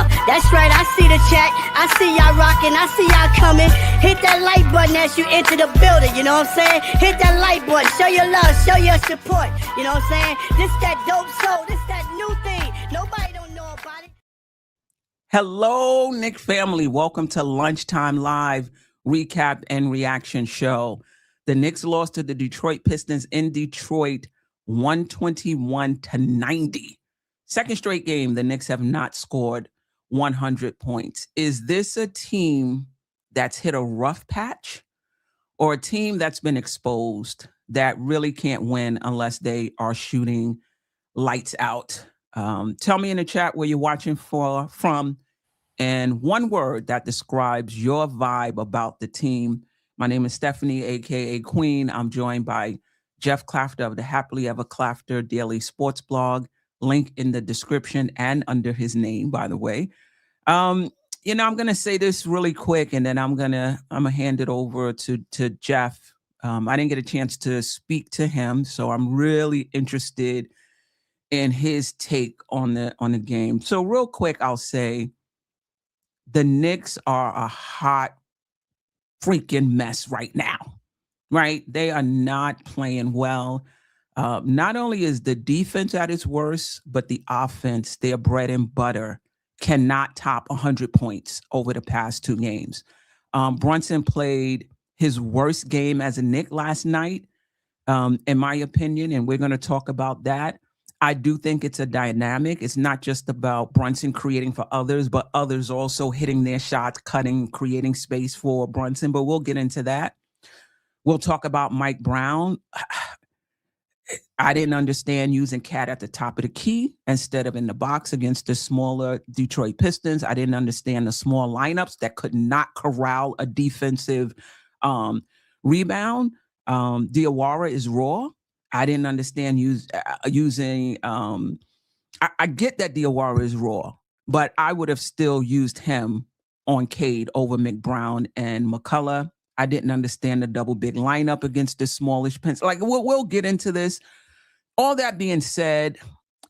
Yeah, that's right. I see the chat. I see y'all rocking. I see y'all coming. Hit that like button as you enter the building. You know what I'm saying? Hit that like button. Show your love. Show your support. You know what I'm saying? This that dope soul. This that new thing. Nobody don't know about it. Hello, Knick family. Welcome to Lunchtime Live Recap and Reaction Show. The Knicks lost to the Detroit Pistons in Detroit 121-90. Second straight game, the Knicks have not scored 100 points. Is this a team that's hit a rough patch or a team that's been exposed that really can't win unless they are shooting lights out? Tell me in the chat where you're watching from and one word that describes your vibe about the team. My name is Stephanie, aka Queen. I'm joined by Jeff Klafter of the Happily Ever Klafter Daily Sports Blog. Link in the description and under his name, by the way. I'm gonna say this really quick, and then I'm gonna hand it over to Jeff. I didn't get a chance to speak to him, so I'm really interested in his take on the game. So real quick, I'll say the Knicks are a hot freaking mess right now, right? They are not playing well. Not only is the defense at its worst, but the offense, their bread and butter, cannot top 100 points over the past two games. Brunson played his worst game as a Knick last night, in my opinion, and we're going to talk about that. I do think it's a dynamic. It's not just about Brunson creating for others, but others also hitting their shots, cutting, creating space for Brunson, but we'll get into that. We'll talk about Mike Brown. I didn't understand using Cat at the top of the key instead of in the box against the smaller Detroit Pistons. I didn't understand the small lineups that could not corral a defensive rebound. Diawara is raw. I didn't understand using. I get that Diawara is raw, but I would have still used him on Cade over McBrown and McCullough. I didn't understand the double big lineup against the smallish Pens. Like we'll get into this. All that being said,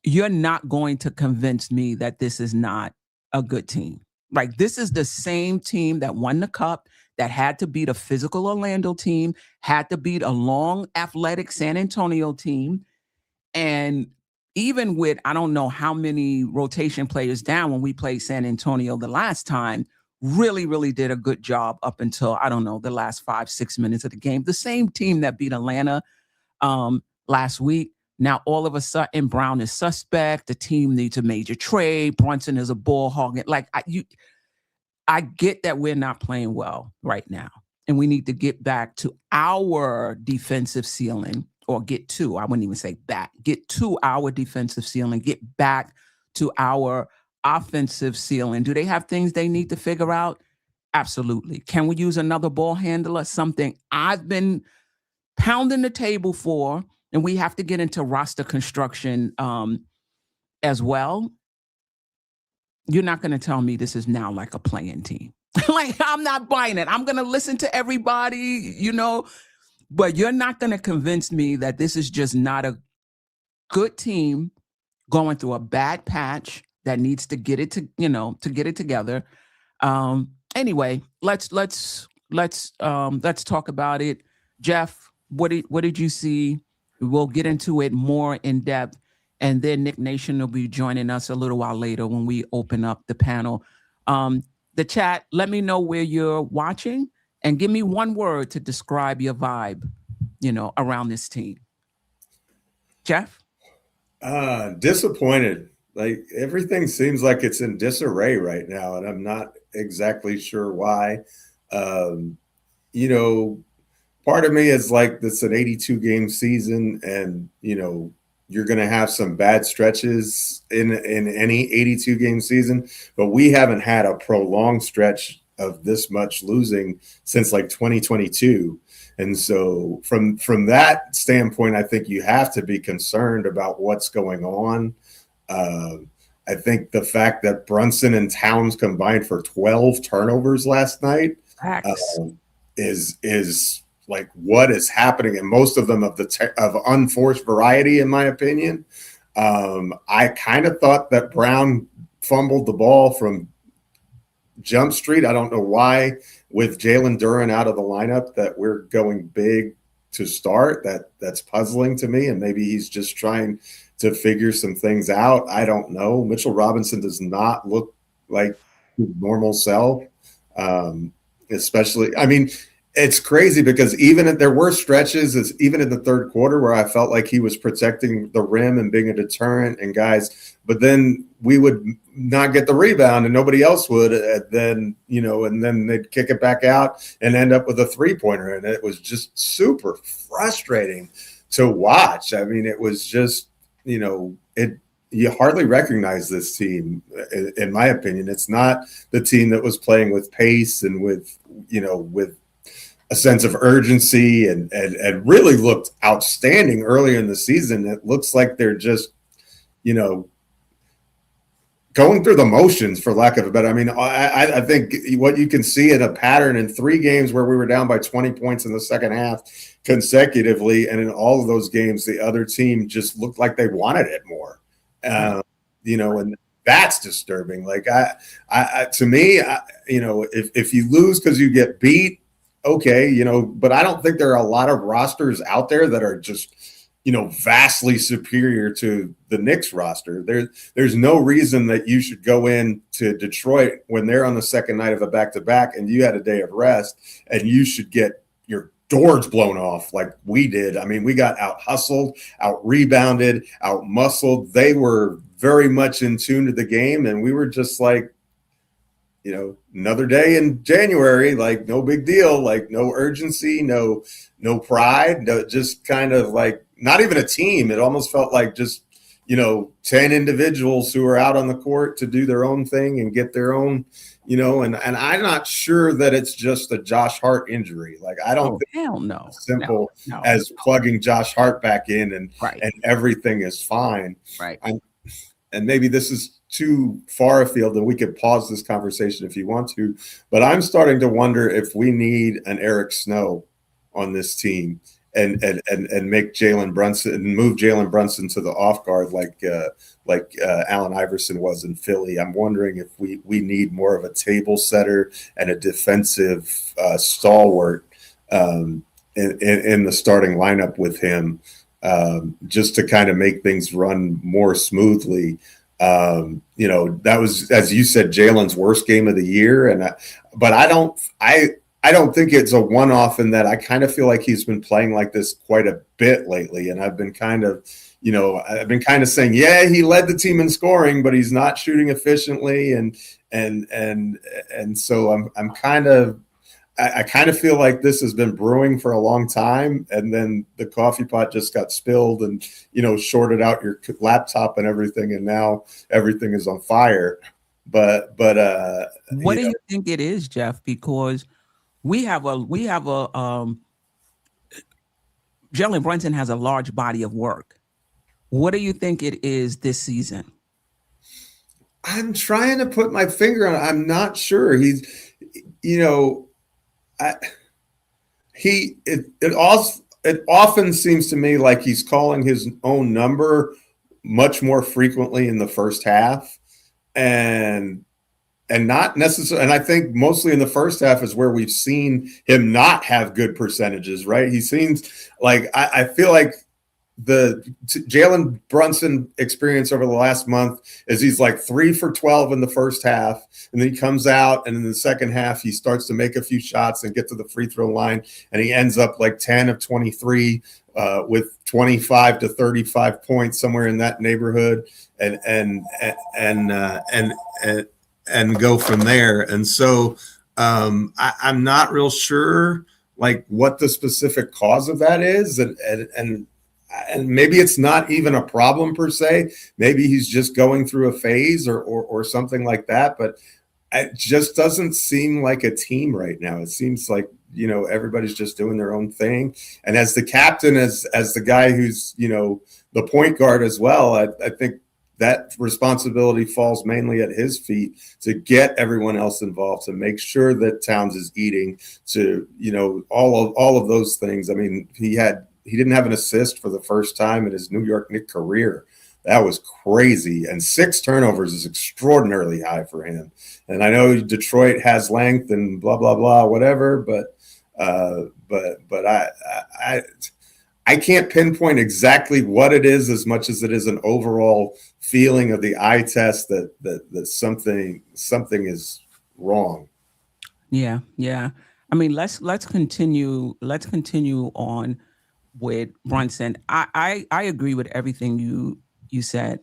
you're not going to convince me that this is not a good team. Like this is the same team that won the cup, that had to beat a physical Orlando team, had to beat a long athletic San Antonio team. And even with, I don't know how many rotation players down when we played San Antonio the last time, really, really did a good job up until, I don't know, the last 5-6 minutes of the game. The same team that beat Atlanta last week. Now, all of a sudden, Brown is suspect. The team needs a major trade. Brunson is a ball hog. Like, I get that we're not playing well right now. And we need to get back to our defensive ceiling, or get to, I wouldn't even say back, get to our defensive ceiling, get back to our offensive ceiling. Do they have things they need to figure out? Absolutely. Can we use another ball handler? Something I've been pounding the table for, and we have to get into roster construction as well. You're not going to tell me this is now like a playing team. Like, I'm not buying it. I'm going to listen to everybody, but you're not going to convince me that this is just not a good team going through a bad patch that needs to get it to get it together. Anyway, let's talk about it. Jeff, what did you see? We'll get into it more in depth, and then Knick Nation will be joining us a little while later when we open up the panel. The chat, let me know where you're watching and give me one word to describe your vibe, around this team. Jeff? Disappointed. Like everything seems like it's in disarray right now, and I'm not exactly sure why. Part of me is like, it's an 82 game season, and you're going to have some bad stretches in any 82 game season, but we haven't had a prolonged stretch of this much losing since like 2022. And so from that standpoint, I think you have to be concerned about what's going on. I think the fact that Brunson and Towns combined for 12 turnovers last night is like, what is happening? And most of them of unforced variety, in my opinion. I kind of thought that Brown fumbled the ball from Jump Street. I don't know why, with Jalen Duren out of the lineup, that we're going big to start. That's puzzling to me, and maybe he's just trying to figure some things out. I don't know. Mitchell Robinson does not look like his normal self, especially. I mean, it's crazy because there were stretches, even in the third quarter, where I felt like he was protecting the rim and being a deterrent and guys, but then we would not get the rebound and nobody else would. And then they'd kick it back out and end up with a 3-pointer. And it was just super frustrating to watch. I mean, it was just, you hardly recognize this team, in my opinion. It's not the team that was playing with pace and with a sense of urgency and really looked outstanding earlier in the season. It looks like they're just, going through the motions, for lack of a better. I mean, I think what you can see in a pattern in 3 games where we were down by 20 points in the second half consecutively, and in all of those games, the other team just looked like they wanted it more. And that's disturbing. Like to me, if you lose because you get beat, okay, but I don't think there are a lot of rosters out there that are just, vastly superior to the Knicks roster. There's no reason that you should go in to Detroit when they're on the second night of a back-to-back and you had a day of rest and you should get your doors blown off like we did. I mean, we got out-hustled, out-rebounded, out-muscled. They were very much in tune to the game, and we were just like, another day in January, like no big deal, like no urgency, no pride, just kind of like not even a team. It almost felt like just, 10 individuals who are out on the court to do their own thing and get their own, and I'm not sure that it's just a Josh Hart injury. Like, I don't think hell no. It's simple as plugging Josh Hart back in and everything is fine. Right. And maybe this is too far afield, and we could pause this conversation if you want to, but I'm starting to wonder if we need an Eric Snow on this team and make Jalen Brunson and move Jalen Brunson to the off guard like Allen Iverson was in Philly. I'm wondering if we need more of a table setter and a defensive stalwart in the starting lineup with him, just to kind of make things run more smoothly. That was, as you said, Jalen's worst game of the year. But I don't think it's a one-off in that I kind of feel like he's been playing like this quite a bit lately. And I've been kind of saying, yeah, he led the team in scoring, but he's not shooting efficiently. And so I kind of feel like this has been brewing for a long time, and then the coffee pot just got spilled and, shorted out your laptop and everything, and now everything is on fire. But what do you think it is, Geoff? Because we have a Jalen Brunson has a large body of work. What do you think it is this season? I'm trying to put my finger on it. I'm not sure. He's, it often seems to me like he's calling his own number much more frequently in the first half, and not necessarily. And I think mostly in the first half is where we've seen him not have good percentages. Right? He seems like I feel like the Jalen Brunson experience over the last month is he's like 3 for 12 in the first half, and then he comes out, and in the second half he starts to make a few shots and get to the free throw line, and he ends up like 10 of 23 with 25 to 35 points, somewhere in that neighborhood, and go from there. And so I'm not real sure like what the specific cause of that is, and maybe it's not even a problem per se. Maybe he's just going through a phase or something like that. But it just doesn't seem like a team right now. It seems like, everybody's just doing their own thing. And as the captain, as the guy who's, the point guard as well, I think that responsibility falls mainly at his feet to get everyone else involved, to make sure that Towns is eating, to, all of those things. I mean, he didn't have an assist for the first time in his New York Knicks career That was crazy. And 6 turnovers is extraordinarily high for him. And I know Detroit has length and blah, blah, blah, whatever, but I can't pinpoint exactly what it is as much as it is an overall feeling of the eye test that something is wrong. Yeah. I mean, let's continue on with Brunson. I agree with everything you said.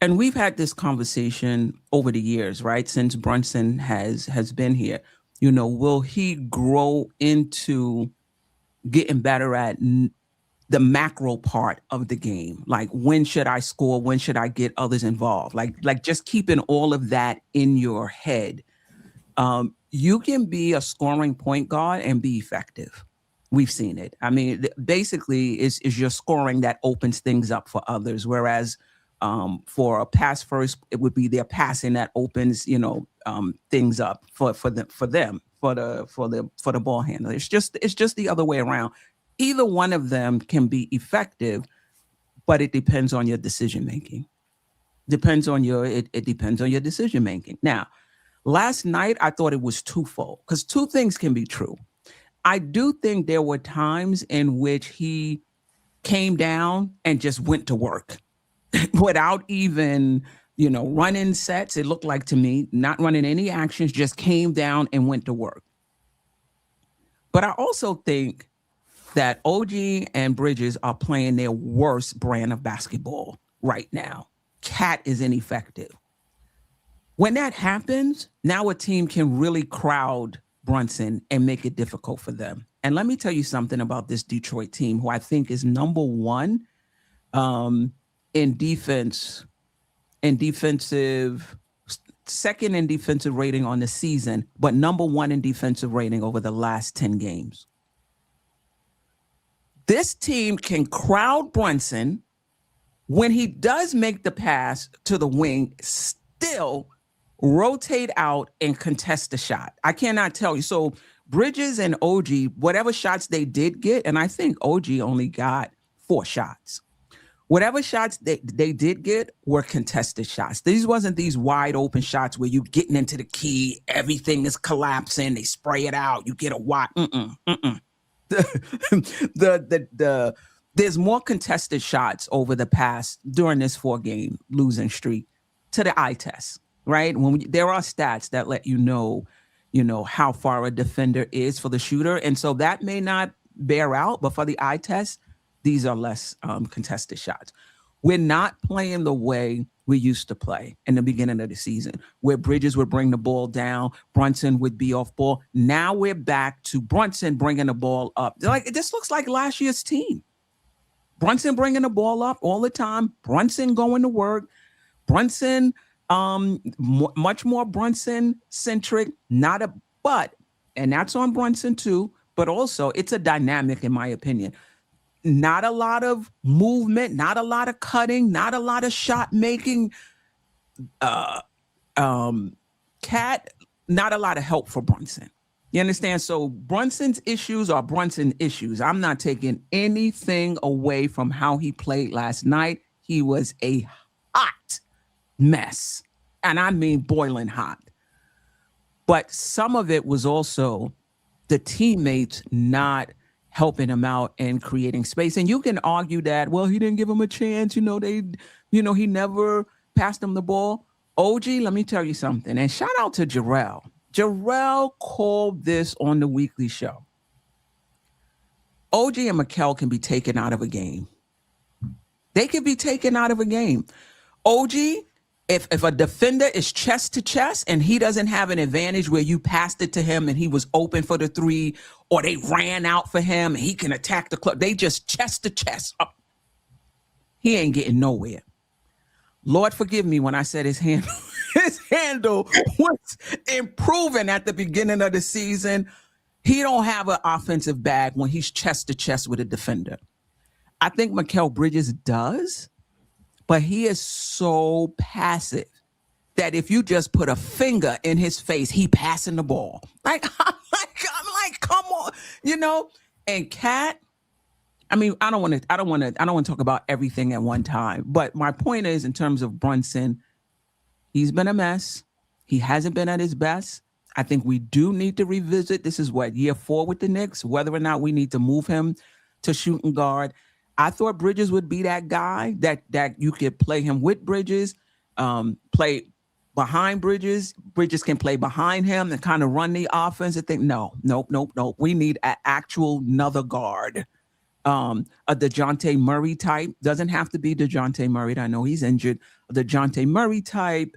And we've had this conversation over the years, right? Since Brunson has been here. Will he grow into getting better at the macro part of the game? Like, when should I score? When should I get others involved? Like just keeping all of that in your head. You can be a scoring point guard and be effective. We've seen it. I mean, basically, is your scoring that opens things up for others. Whereas for a pass first, it would be their passing that opens, things up for the ball handler. It's just the other way around. Either one of them can be effective, but it depends on your decision making. It depends on your decision making. Now, last night I thought it was twofold, because two things can be true. I do think there were times in which he came down and just went to work without even, running sets. It looked like to me, not running any actions, just came down and went to work. But I also think that OG and Bridges are playing their worst brand of basketball right now. Cat is ineffective. When that happens, now a team can really crowd Brunson and make it difficult for them. And let me tell you something about this Detroit team, who I think is number one in defense, second in defensive rating on the season, but number one in defensive rating over the last 10 games. This team can crowd Brunson. When he does make the pass to the wing, still rotate out and contest the shot. I cannot tell you. So Bridges and OG, whatever shots they did get, and I think OG only got 4 shots. Whatever shots they did get were contested shots. These wasn't these wide open shots where you getting into the key, everything is collapsing, they spray it out, you get a wide. There's more contested shots over the past during this 4-game losing streak to the eye test, right? There are stats that let you know how far a defender is for the shooter, and so that may not bear out, but for the eye test, these are less contested shots. We're not playing the way we used to play in the beginning of the season, where Bridges would bring the ball down, Brunson would be off ball. Now we're back to Brunson bringing the ball up. This looks like last year's team. Brunson bringing the ball up all the time. Brunson going to work. Brunson, much more Brunson centric. And that's on Brunson too. But also, it's a dynamic, in my opinion. Not a lot of movement, not a lot of cutting, not a lot of shot making. Cat, not a lot of help for Brunson. You understand? So Brunson's issues are Brunson issues. I'm not taking anything away from how he played last night. He was a hot mess. And I mean boiling hot. But some of it was also the teammates not helping him out and creating space. And you can argue that, well, he didn't give him a chance. He never passed him the ball. OG, let me tell you something. And shout out to Jerrell. Jerrell called this on the weekly show. OG and Mikal can be taken out of a game. They can be taken out of a game. OG, if a defender is chest to chest and he doesn't have an advantage where you passed it to him and he was open for the 3, or they ran out for him and he can attack the club, they just chest to chest up. He ain't getting nowhere. Lord forgive me when I said his handle was improving at the beginning of the season. He don't have an offensive bag when he's chest to chest with a defender. I think Mikal Bridges does, but he is so passive that if you just put a finger in his face, he passing the ball. I'm like, come on, And Cat, I mean, I don't want to talk about everything at one time. But my point is, in terms of Brunson, he's been a mess. He hasn't been at his best. I think we do need to revisit. This is what, year 4 with the Knicks, whether or not we need to move him to shooting guard. I thought Bridges would be that guy that you could play him with Bridges, play behind Bridges. Bridges can play behind him and kind of run the offense. I think, nope. We need an actual another guard. A DeJounte Murray type. Doesn't have to be DeJounte Murray. I know he's injured. A DeJounte Murray type.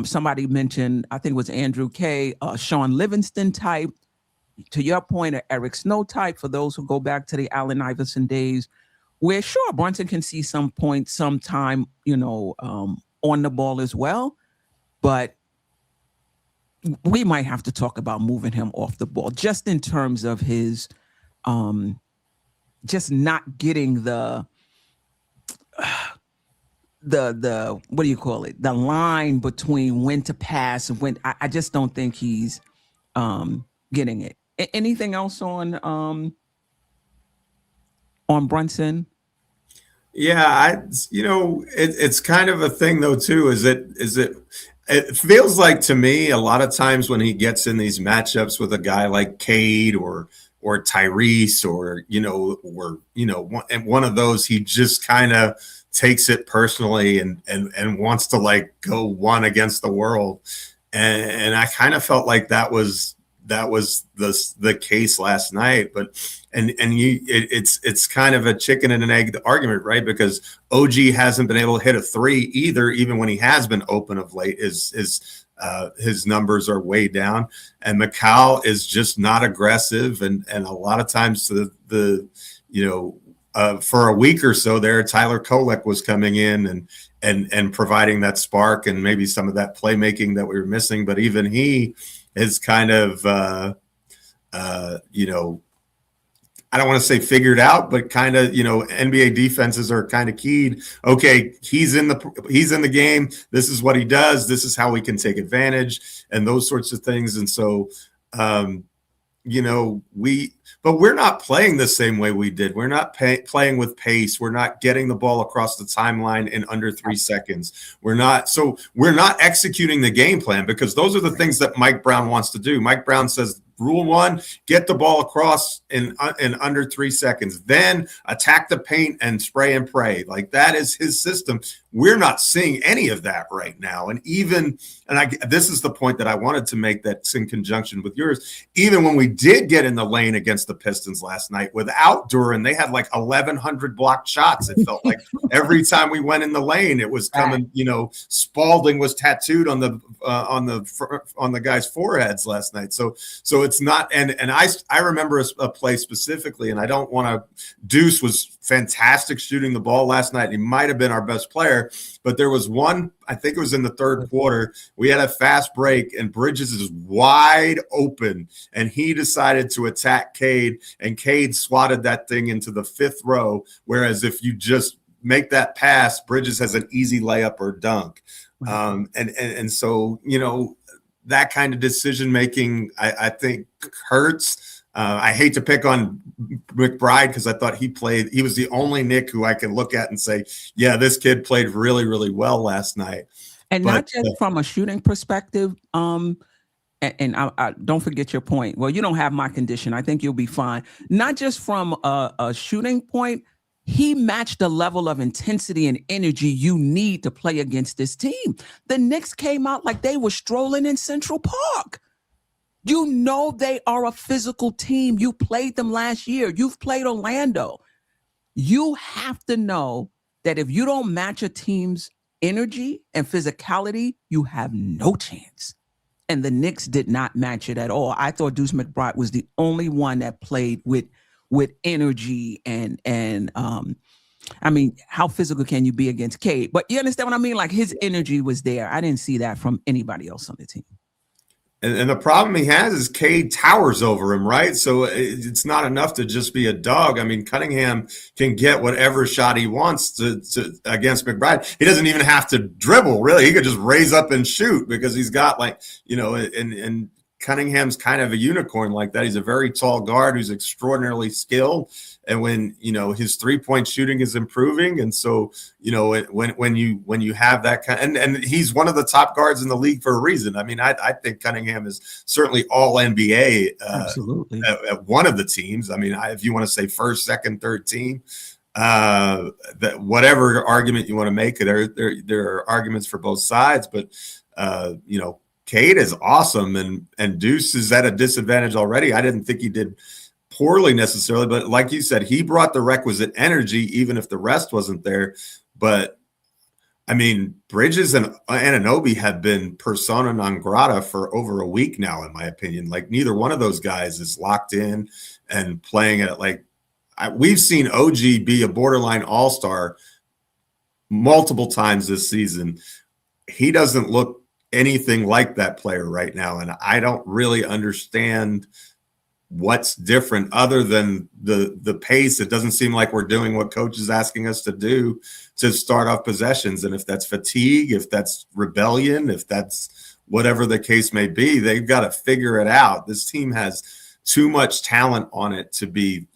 Somebody mentioned, I think it was Andrew K., Sean Livingston type. To your point, an Eric Snow type, for those who go back to the Allen Iverson days, where sure, Brunson can see some point, sometime, on the ball as well. But we might have to talk about moving him off the ball, just in terms of his just not getting the what do you call it? The line between when to pass and when. I just don't think he's getting it. Anything else on Brunson? Yeah, it's kind of a thing though too. It feels like to me a lot of times when he gets in these matchups with a guy like Cade or Tyrese or one of those, he just kind of takes it personally and wants to like go one against the world. And I kind of felt like that was the case last night, but it's kind of a chicken and an egg argument, right? Because OG hasn't been able to hit a 3 either, even when he has been open of late. His numbers are way down, and Mikal is just not aggressive, and a lot of times for a week or so there, Tyler Kolek was coming in and providing that spark and maybe some of that playmaking that we were missing, but even he is kind of, I don't want to say figured out, but kind of, NBA defenses are kind of keyed. Okay, he's in the game. This is what he does. This is how we can take advantage and those sorts of things. And so, but we're not playing the same way we did. We're not playing with pace. We're not getting the ball across the timeline in under 3 seconds. We're not executing the game plan, because those are the things that Mike Brown wants to do. Mike Brown says, rule 1, get the ball across in under 3 seconds, then attack the paint and spray and pray. Like, that is his system. We're not seeing any of that right now. And this is the point that I wanted to make, that's in conjunction with yours. Even when we did get in the lane against the Pistons last night without Duran, they had like 1,100 blocked shots. It felt like every time we went in the lane, it was coming. Spalding was tattooed on the guys' foreheads last night. So it's not. And I remember a play specifically, and I don't want to. Deuce was fantastic shooting the ball last night. He might have been our best player, but there was one, I think it was in the third quarter, we had a fast break and Bridges is wide open and he decided to attack Cade, and Cade swatted that thing into the 5th row. Whereas if you just make that pass, Bridges has an easy layup or dunk. And so, that kind of decision making, I think hurts. I hate to pick on McBride because I thought he was the only Knick who I can look at and say, yeah, this kid played really, really well last night. And not just from a shooting perspective. And I don't forget your point. Well, you don't have my condition. I think you'll be fine. Not just from a shooting point. He matched the level of intensity and energy you need to play against this team. The Knicks came out like they were strolling in Central Park. They are a physical team. You played them last year. You've played Orlando. You have to know that if you don't match a team's energy and physicality, you have no chance. And the Knicks did not match it at all. I thought Deuce McBride was the only one that played with energy and I mean, how physical can you be against Cade? But you understand what I mean? Like, his energy was there. I didn't see that from anybody else on the team. And the problem he has is Cade towers over him, right? So it's not enough to just be a dog. I mean, Cunningham can get whatever shot he wants to against McBride. He doesn't even have to dribble, really. He could just raise up and shoot because he's got and Cunningham's kind of a unicorn like that. He's a very tall guard who's extraordinarily skilled. And when, his 3-point shooting is improving. And so, when you have that kind, and he's one of the top guards in the league for a reason. I mean, I think Cunningham is certainly all NBA Absolutely. At one of the teams. I mean, if you want to say first, second, third team, that whatever argument you want to make, there are arguments for both sides, but Cade is awesome, and Deuce is at a disadvantage already. I didn't think he did poorly necessarily, but like you said, he brought the requisite energy, even if the rest wasn't there. But I mean, Bridges and Anunoby have been persona non grata for over a week now, in my opinion. Like, neither one of those guys is locked in and playing at we've seen OG be a borderline all-star multiple times this season. He doesn't look anything like that player right now, and I don't really understand what's different other than the pace. It doesn't seem like we're doing what coach is asking us to do to start off possessions, and if that's fatigue, if that's rebellion, if that's whatever the case may be, they've got to figure it out. This team has too much talent on it to be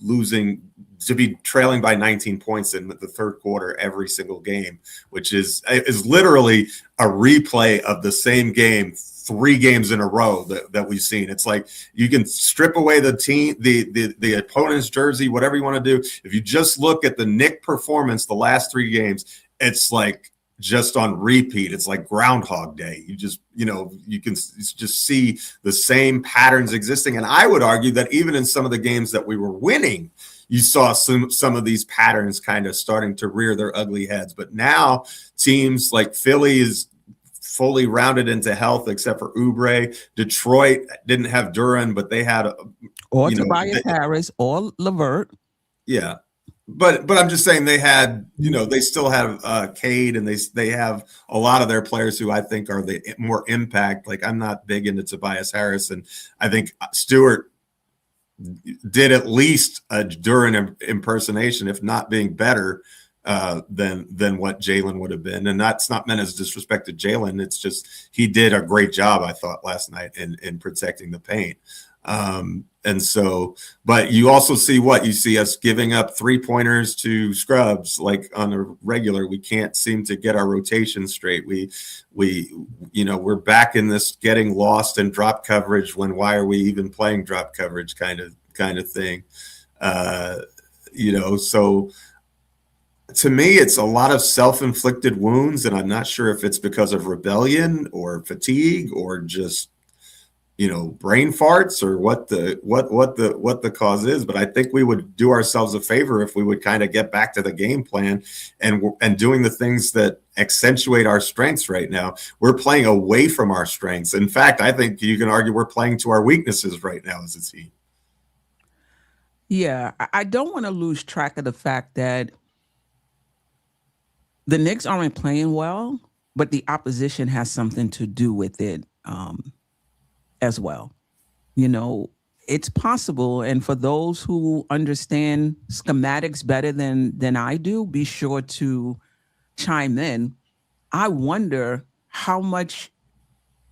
trailing by 19 points in the third quarter every single game, which is literally a replay of the same game 3 games in a row that we've seen. It's like you can strip away the team, the opponent's jersey, whatever you want to do. If you just look at the Knick performance the last 3 games, it's like just on repeat. It's like Groundhog Day. You just, you can just see the same patterns existing. And I would argue that even in some of the games that we were winning, you saw some of these patterns kind of starting to rear their ugly heads. But now teams like Philly is fully rounded into health, except for Oubre. Detroit didn't have Duran, but they had Tobias Harris or LeVert. Yeah. But I'm just saying they had, they still have Cade, and they have a lot of their players who I think are the more impact. Like, I'm not big into Tobias Harris, and I think Stewart did at least a Duran impersonation, if not being better than what Jalen would have been. And that's not meant as disrespect to Jalen. It's just he did a great job, I thought, last night in protecting the paint. And so, but you also see you see us giving up 3-pointers to scrubs, like on a regular. We can't seem to get our rotation straight. We're back in this getting lost in drop coverage when why are we even playing drop coverage kind of thing. So to me, it's a lot of self-inflicted wounds, and I'm not sure if it's because of rebellion or fatigue or just brain farts or what the cause is. But I think we would do ourselves a favor if we would kind of get back to the game plan and doing the things that accentuate our strengths right now. We're playing away from our strengths. In fact, I think you can argue we're playing to our weaknesses right now as a team. Yeah, I don't want to lose track of the fact that the Knicks aren't playing well, but the opposition has something to do with it. As well. It's possible. And for those who understand schematics better than I do, be sure to chime in. I wonder how much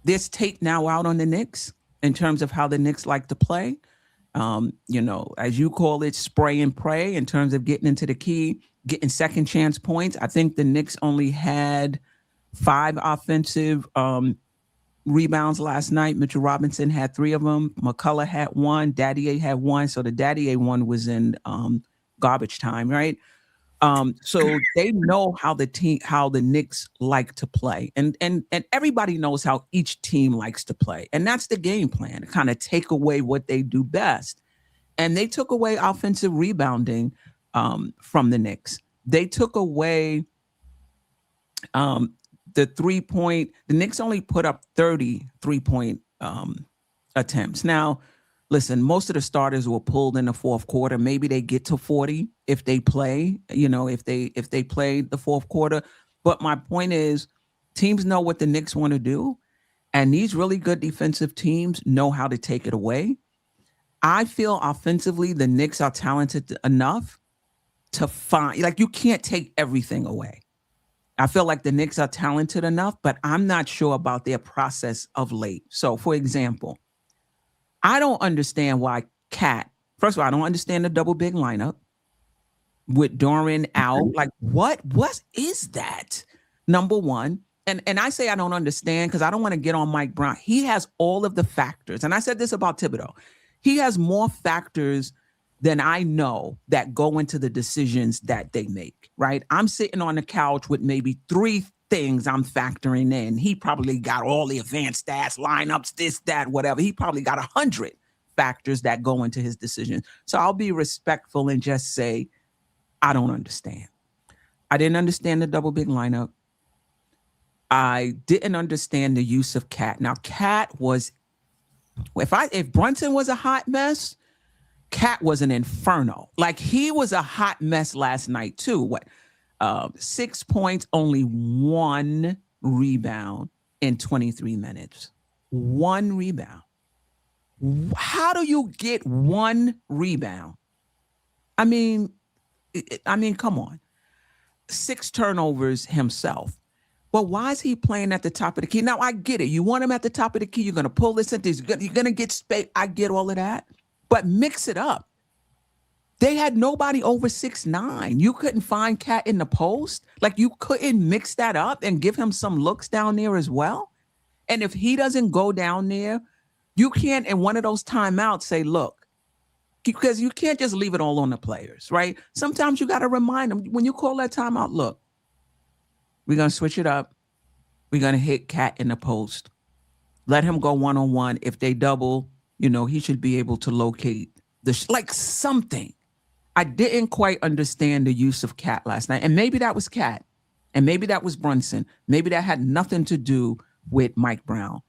there's tape now out on the Knicks in terms of how the Knicks like to play. As you call it, spray and pray in terms of getting into the key, getting second chance points. I think the Knicks only had 5 offensive rebounds last night. Mitchell Robinson had 3 of them. McCullough had 1. Daddier had 1. So the Daddier one was in garbage time, right? So they know how the Knicks like to play, and everybody knows how each team likes to play, and that's the game plan. To kind of take away what they do best, and they took away offensive rebounding from the Knicks. They took away the 3-point. The Knicks only put up 30 3-point attempts. Now, listen, most of the starters were pulled in the fourth quarter. Maybe they get to 40 if they play, if they play the fourth quarter. But my point is, teams know what the Knicks want to do, and these really good defensive teams know how to take it away. I feel offensively the Knicks are talented enough to find, you can't take everything away. I feel like the Knicks are talented enough, but I'm not sure about their process of late. So, for example, I don't understand why Cat. First of all, I don't understand the double big lineup with Doran out. Like, what is that? Number one. And I say I don't understand because I don't want to get on Mike Brown. He has all of the factors. And I said this about Thibodeau. He has more factors than I know that go into the decisions that they make, right? I'm sitting on the couch with maybe 3 things I'm factoring in. He probably got all the advanced stats, lineups, this, that, whatever. He probably got 100 factors that go into his decision. So I'll be respectful and just say, I don't understand. I didn't understand the double big lineup. I didn't understand the use of Cat. Now, Cat was, if Brunson was a hot mess, Cat was an inferno. Like, he was a hot mess last night too. 6 points, only 1 rebound in 23 minutes. 1 rebound. How do you get 1 rebound? I mean, come on. 6 turnovers himself. But why is he playing at the top of the key? Now, I get it. You want him at the top of the key. You're going to pull this into, you're going to get space. I get all of that. But mix it up. They had nobody over 6'9". You couldn't find Cat in the post. Like, you couldn't mix that up and give him some looks down there as well. And if he doesn't go down there, you can't, in one of those timeouts, say, look, because you can't just leave it all on the players, right? Sometimes you got to remind them, when you call that timeout, look, we're going to switch it up. We're going to hit Cat in the post. Let him go one-on-one. If they double, he should be able to locate like something. I didn't quite understand the use of Cat last night. And maybe that was Cat. And maybe that was Brunson. Maybe that had nothing to do with Mike Brown.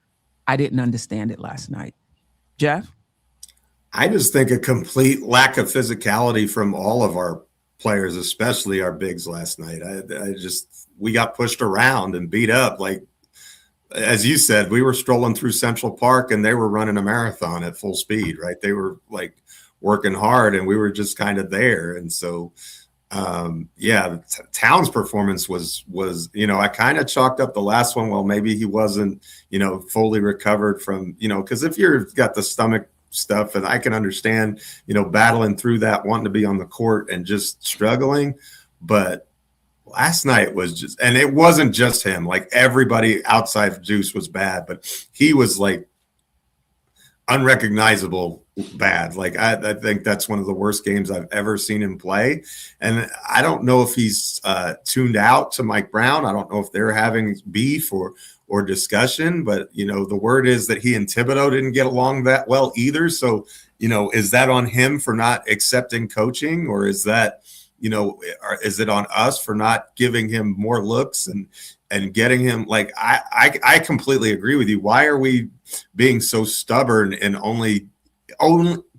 I didn't understand it last night. Geoff? I just think a complete lack of physicality from all of our players, especially our bigs last night. We got pushed around and beat up. Like, as you said, we were strolling through Central Park and they were running a marathon at full speed, right? They were like working hard and we were just kind of there. And so, Towns' performance was, I kind of chalked up the last one. Well, maybe he wasn't, fully recovered from, because if you've got the stomach stuff, and I can understand, battling through that, wanting to be on the court and just struggling. But last night was just, and it wasn't just him, like everybody outside of Deuce was bad, but he was like unrecognizable bad. Like, I think that's one of the worst games I've ever seen him play. And I don't know if he's tuned out to Mike Brown. I don't know if they're having beef or discussion, but the word is that he and Thibodeau didn't get along that well either. So, is that on him for not accepting coaching, or is that, is it on us for not giving him more looks and getting him? Like, I completely agree with you. Why are we being so stubborn and only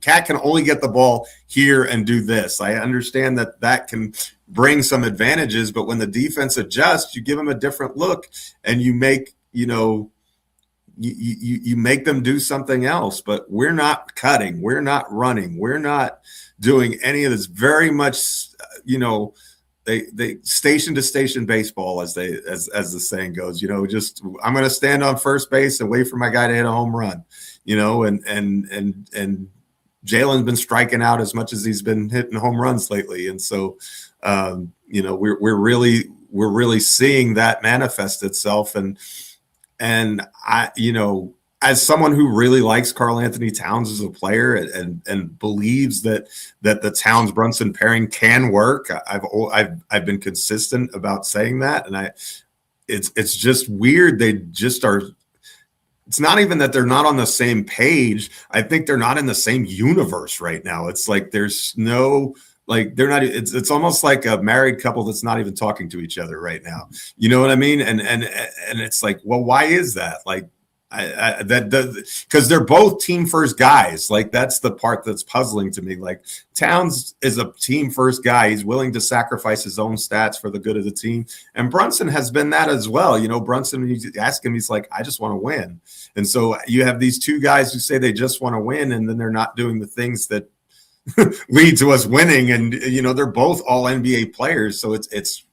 Cat can only get the ball here and do this? I understand that can bring some advantages, but when the defense adjusts, you give them a different look and you make, you make them do something else. But we're not cutting, we're not running, we're not doing any of this. Very much, they station to station baseball, as the saying goes. Just, I'm going to stand on first base and wait for my guy to hit a home run. And Jalen's been striking out as much as he's been hitting home runs lately, and so we're really seeing that manifest itself. And I, as someone who really likes Karl Anthony Towns as a player and believes that the Towns Brunson pairing can work, I've been consistent about saying that, and it's just weird. They just are. It's not even that they're not on the same page. I think they're not in the same universe right now. It's like there's no, like, they're not. It's almost like a married couple that's not even talking to each other right now. You know what I mean? And it's like, well, why is that? Like, because they're both team first guys. Like, that's the part that's puzzling to me. Like, Towns is a team first guy. He's willing to sacrifice his own stats for the good of the team. And Brunson has been that as well. Brunson, when you ask him, he's like, I just want to win. And so you have these two guys who say they just want to win, and then they're not doing the things that lead to us winning. And, they're both all NBA players. So it's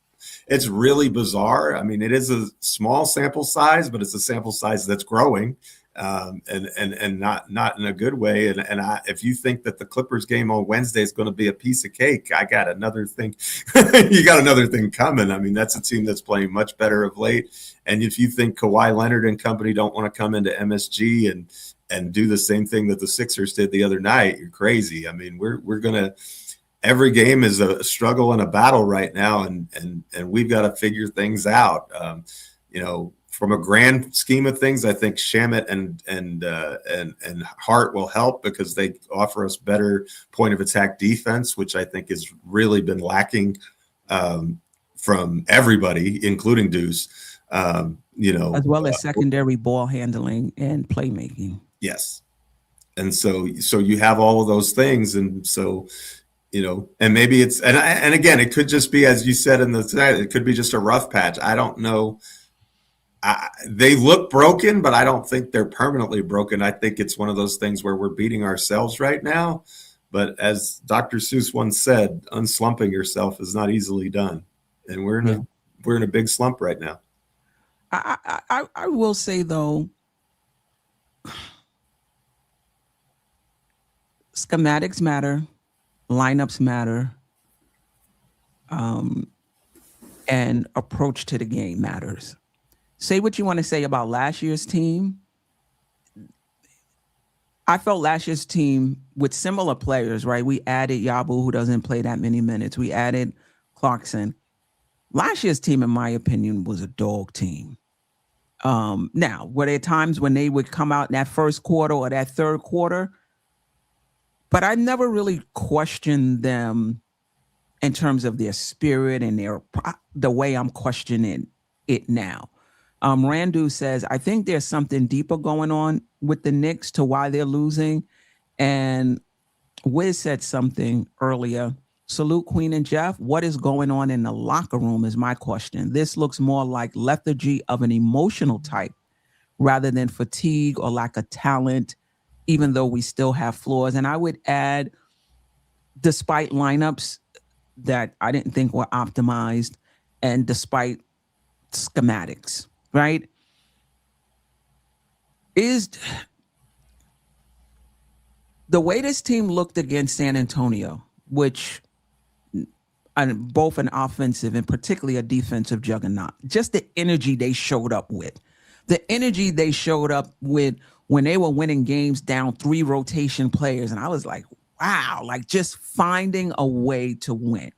it's really bizarre. I mean, it is a small sample size, but it's a sample size that's growing, and not in a good way. And if you think that the Clippers game on Wednesday is going to be a piece of cake, I got another thing. You got another thing coming. I mean, that's a team that's playing much better of late. And if you think Kawhi Leonard and company don't want to come into MSG and do the same thing that the Sixers did the other night, you're crazy. I mean, we're gonna. Every game is a struggle and a battle right now, and we've got to figure things out. From a grand scheme of things, I think Shamet and Hart will help because they offer us better point of attack defense, which I think has really been lacking from everybody, including Deuce. As well as secondary ball handling and playmaking. Yes, and so you have all of those things, and so. And maybe it's and again, it could just be, as you said in the thread, it could be just a rough patch. I don't know. They look broken, but I don't think they're permanently broken. I think it's one of those things where we're beating ourselves right now. But as Dr. Seuss once said, unslumping yourself is not easily done, and we're in a big slump right now. I will say though, schematics matter. Lineups matter, and approach to the game matters. Say what you want to say about last year's team. I felt last year's team with similar players, right? We added Yabu, who doesn't play that many minutes. We added Clarkson. Last year's team, in my opinion, was a dog team. Now, were there times when they would come out in that first quarter or that third quarter? But I never really questioned them in terms of their spirit and the way I'm questioning it now. Randu says, I think there's something deeper going on with the Knicks to why they're losing. And Wiz said something earlier. Salute Queen and Geoff. What is going on in the locker room is my question. This looks more like lethargy of an emotional type rather than fatigue or lack of talent, even though we still have flaws. And I would add, despite lineups that I didn't think were optimized and despite schematics, right? Is the way this team looked against San Antonio, which both an offensive and particularly a defensive juggernaut, just the energy they showed up with. The energy they showed up with when they were winning games down 3 rotation players. And I was like, wow, like just finding a way to win.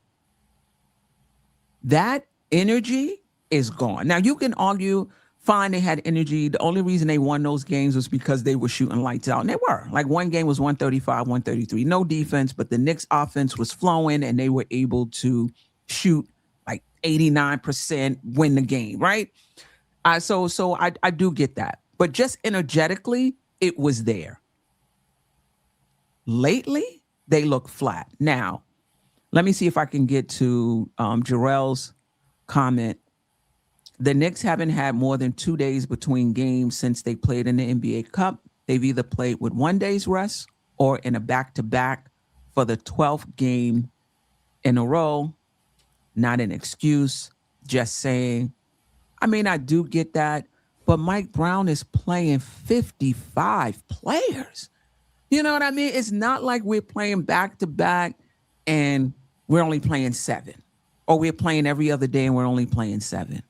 That energy is gone. Now, you can argue, fine, they had energy. The only reason they won those games was because they were shooting lights out. And they were. Like one game was 135, 133. No defense, but the Knicks offense was flowing and they were able to shoot like 89%, win the game, right? So I do get that. But just energetically, it was there. Lately, they look flat. Now, let me see if I can get to Jerrell's comment. The Knicks haven't had more than 2 days between games since they played in the NBA Cup. They've either played with 1 day's rest or in a back-to-back for the 12th game in a row. Not an excuse, just saying. I mean, I do get that, but Mike Brown is playing 55 players. You know what I mean? It's not like we're playing back-to-back and we're only playing 7. Or we're playing every other day and we're only playing 7.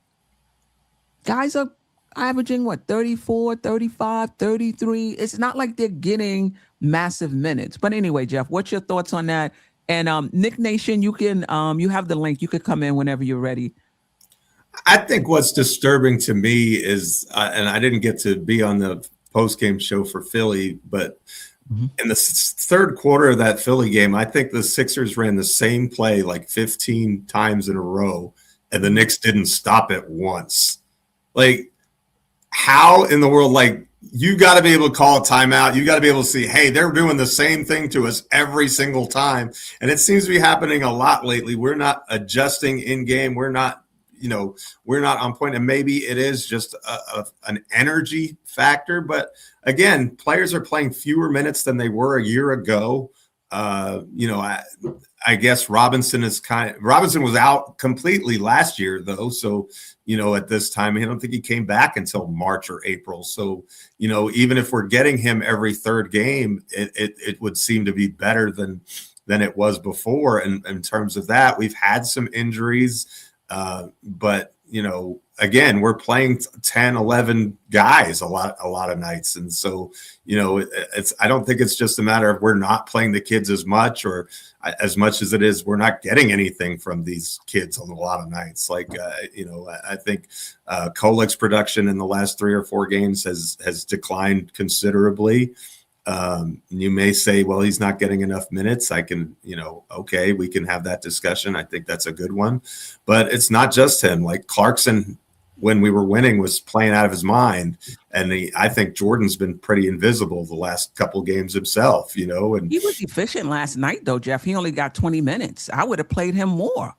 Guys are averaging, 34, 35, 33. It's not like they're getting massive minutes. But anyway, Geoff, what's your thoughts on that? And Knick Nation, you can you have the link. You could come in whenever you're ready. I think what's disturbing to me is, and I didn't get to be on the post-game show for Philly, but in the third quarter of that Philly game, I think the Sixers ran the same play like 15 times in a row, and the Knicks didn't stop it once. Like, how in the world, like, you got to be able to call a timeout. You got to be able to see, hey, they're doing the same thing to us every single time. And it seems to be happening a lot lately. We're not adjusting in game. We're not on point. And maybe it is just an energy factor. But again, players are playing fewer minutes than they were a year ago. I guess Robinson was out completely last year though. So, at this time, I don't think he came back until March or April. So, even if we're getting him every third game, it would seem to be better than it was before. And in terms of that, we've had some injuries, but again, we're playing 10, 11 guys a lot of nights. And so, I don't think it's just a matter of we're not playing the kids as much as it is we're not getting anything from these kids on a lot of nights. Like, I think Kolek's production in the last 3 or 4 games has declined considerably. You may say, well, he's not getting enough minutes. I can, okay, we can have that discussion. I think that's a good one, but it's not just him. Like Clarkson, when we were winning, was playing out of his mind. And I think Jordan's been pretty invisible the last couple games himself, and he was efficient last night though, Geoff. He only got 20 minutes. I would have played him more.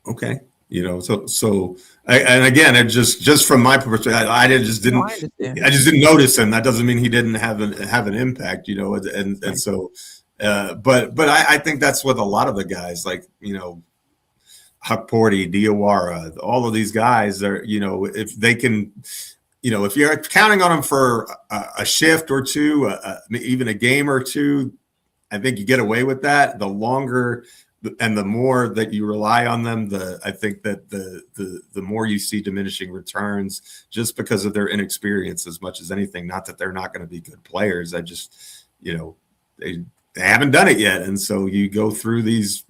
Okay. And again, it just from my perspective, I just didn't notice him. That doesn't mean he didn't have an impact, and so, but I think that's with a lot of the guys, like, Huckporty, Diawara, all of these guys are, if they can, if you're counting on them for a shift or two, even a game or two, I think you get away with that. The longer and the more that you rely on them, I think that the more you see diminishing returns just because of their inexperience as much as anything. Not that they're not going to be good players. I just, they haven't done it yet. And so you go through these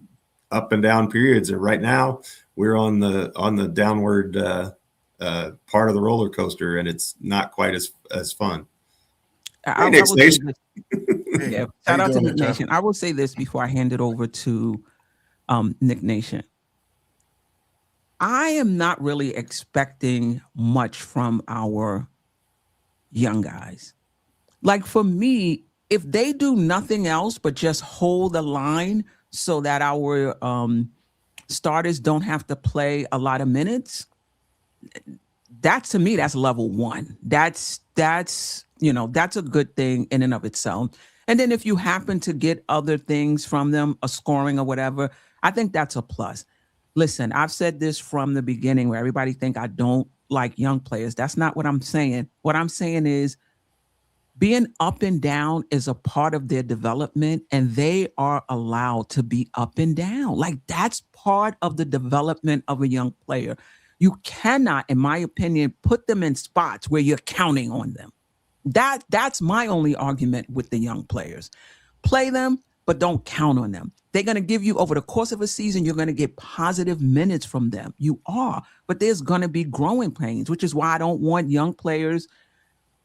up and down periods. And right now we're on the downward part of the roller coaster, and it's not quite as fun. Yeah, shout out to Knick Nation. I will say this before I hand it over to Knick Nation. I am not really expecting much from our young guys. Like for me, if they do nothing else but just hold the line so that our starters don't have to play a lot of minutes, to me, that's level 1. That's a good thing in and of itself. And then if you happen to get other things from them, a scoring or whatever, I think that's a plus. Listen, I've said this from the beginning where everybody think I don't like young players. That's not what I'm saying. What I'm saying is being up and down is a part of their development, and they are allowed to be up and down. Like that's part of the development of a young player. You cannot, in my opinion, put them in spots where you're counting on them. That's my only argument with the young players. Play them, but don't count on them. They're going to give you, over the course of a season, you're going to get positive minutes from them. You are, but there's going to be growing pains, which is why I don't want young players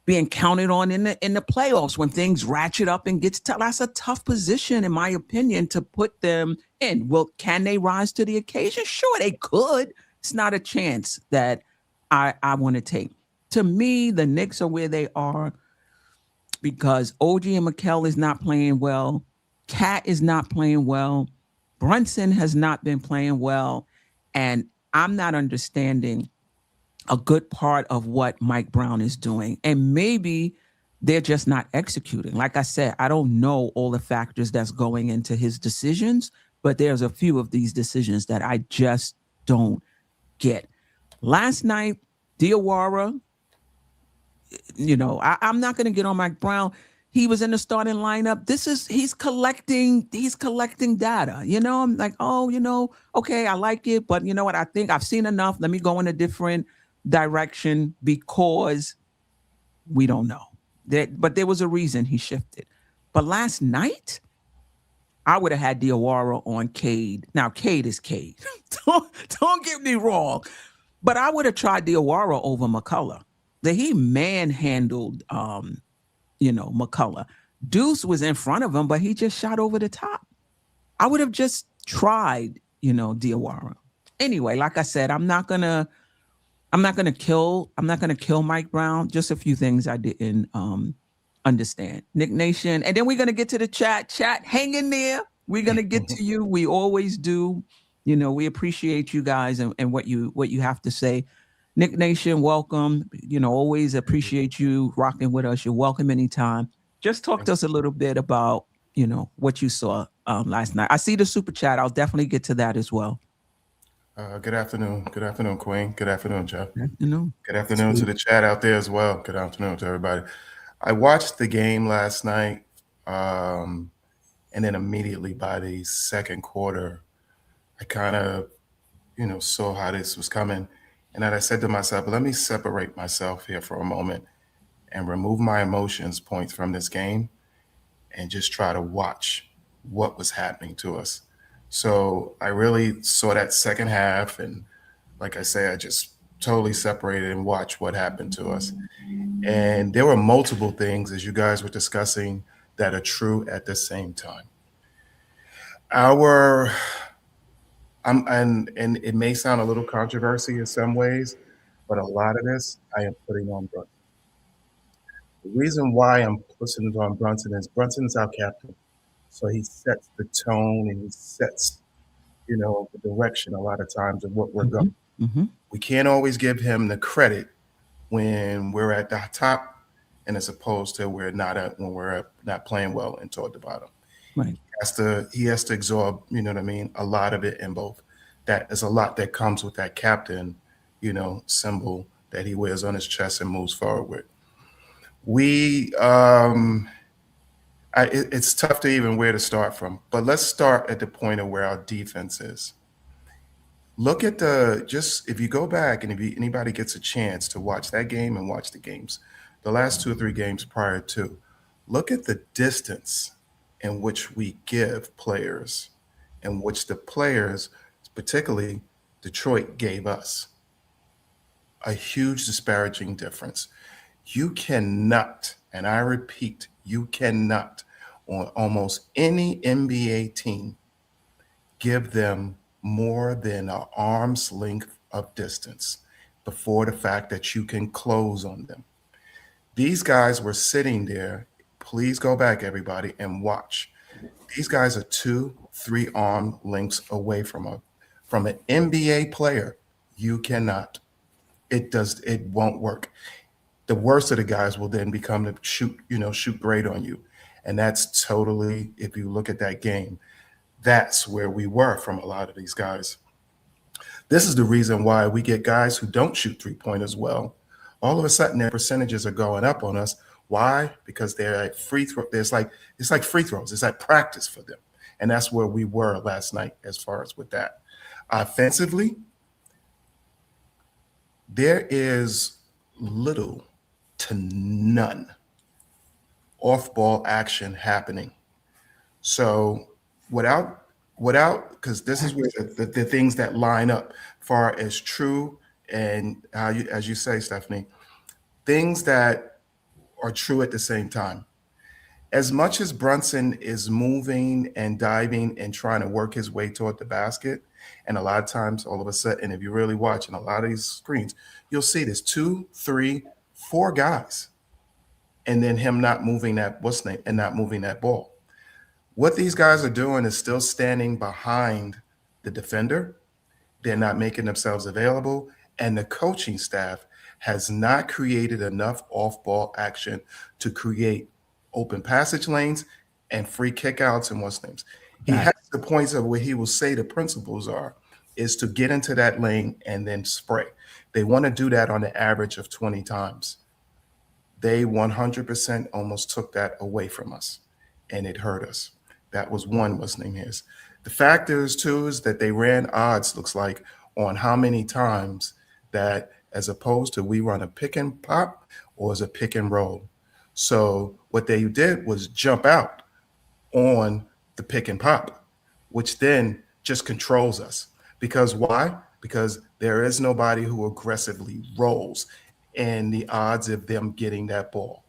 being counted on in the playoffs when things ratchet up and gets tough. That's a tough position, in my opinion, to put them in. Well, can they rise to the occasion? Sure, they could. It's not a chance that I want to take. To me, the Knicks are where they are because OG and Mikal is not playing well. Cat is not playing well. Brunson has not been playing well. And I'm not understanding a good part of what Mike Brown is doing. And maybe they're just not executing. Like I said, I don't know all the factors that's going into his decisions, but there's a few of these decisions that I just don't get. Last night, Diawara, I'm not going to get on Mike Brown. He was in the starting lineup. He's collecting data. I'm like, okay, I like it, but you know what? I think I've seen enough. Let me go in a different direction because we don't know. But there was a reason he shifted. But last night, I would have had Diawara on Cade. Now, Cade is Cade. don't get me wrong. But I would have tried Diawara over McCullough. That he manhandled McCullough. Deuce was in front of him, but he just shot over the top. I would have just tried, Diawara. Anyway, like I said, I'm not gonna kill Mike Brown. Just a few things I didn't understand. Knick Nation, and then we're gonna get to the chat. Chat, hang in there. We're gonna get to you. We always do. We appreciate you guys and what you have to say. Knick Nation, welcome. Always appreciate you rocking with us. You're welcome anytime. Just talk to us a little bit about, what you saw last night. I see the super chat. I'll definitely get to that as well. Good afternoon. Good afternoon, Queen. Good afternoon, Geoff. Good afternoon. Good afternoon to the chat out there as well. Good afternoon to everybody. I watched the game last night, and then immediately by the second quarter, I kind of, saw how this was coming. And then I said to myself, let me separate myself here for a moment and remove my emotions points from this game and just try to watch what was happening to us. So I really saw that second half. And like I say, I just totally separated and watched what happened to us. And there were multiple things, as you guys were discussing, that are true at the same time. And it may sound a little controversial in some ways, but a lot of this I am putting on Brunson. The reason why I'm putting it on Brunson is Brunson's our captain. So he sets the tone and he sets, the direction a lot of times of what we're going. Mm-hmm. We can't always give him the credit when we're at the top, and as opposed to when we're not playing well and toward the bottom. Right. He has to absorb, a lot of it in both. That is a lot that comes with that captain, symbol that he wears on his chest and moves forward with. It's tough to even where to start from, but let's start at the point of where our defense is. Look at if you go back and if anybody gets a chance to watch that game and watch the games, the last 2 or 3 games prior to, look at the distance in which we give players, in which the players, particularly Detroit, gave us. A huge disparaging difference. You cannot, and I repeat, you cannot, on almost any NBA team, give them more than an arm's length of distance before the fact that you can close on them. These guys were sitting there. Please go back, everybody, and watch. These guys are 2-3 arm lengths away from an NBA player. You cannot. It won't work. The worst of the guys will then become to shoot great on you. And that's totally, if you look at that game, that's where we were from a lot of these guys. This is the reason why we get guys who don't shoot 3-pointers well. All of a sudden, their percentages are going up on us. Why? Because they're at free throw. It's like free throws. It's like practice for them. And that's where we were last night as far as with that. Offensively, there is little to none off-ball action happening. So without, because this is where the things that line up far as true and how you, as you say, Stephanie, things that are true at the same time. As much as Brunson is moving and diving and trying to work his way toward the basket, and a lot of times, all of a sudden, if you're really watching a lot of these screens, you'll see there's 2, 3, 4 guys, and then him not moving that and not moving that ball. What these guys are doing is still standing behind the defender. They're not making themselves available, and the coaching staff has not created enough off-ball action to create open passage lanes and free kickouts and what's names. He has the points of where he will say the principles is to get into that lane and then spray. They want to do that on the average of 20 times. They 100% almost took that away from us, and it hurt us. That was one what's name is. The fact is, too, is that they ran odds, looks like, on how many times that as opposed to we run a pick and pop or as a pick and roll. So what they did was jump out on the pick and pop, which then just controls us. Because why? Because there is nobody who aggressively rolls and the odds of them getting that ball.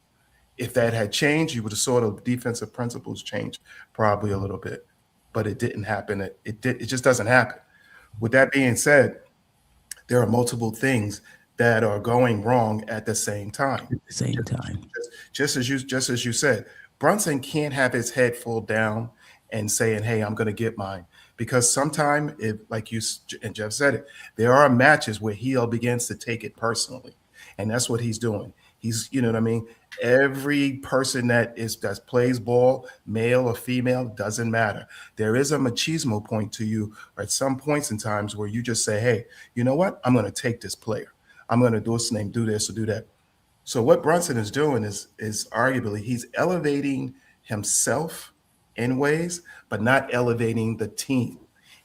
If that had changed, you would have saw the defensive principles change probably a little bit, but it didn't happen. It just doesn't happen. With that being said, there are multiple things that are going wrong at the same time. Just as you said, Brunson can't have his head full down and saying, hey, I'm going to get mine. Because sometime, if like you and Geoff said it, there are matches where he begins to take it personally. And that's what he's doing. He's, you know what I mean? Every person that plays ball, male or female, doesn't matter. There is a machismo point to you at some points in times where you just say, hey, you know what? I'm going to take this player. I'm going to do this name, do this or do that. So what Brunson is doing is arguably he's elevating himself in ways, but not elevating the team.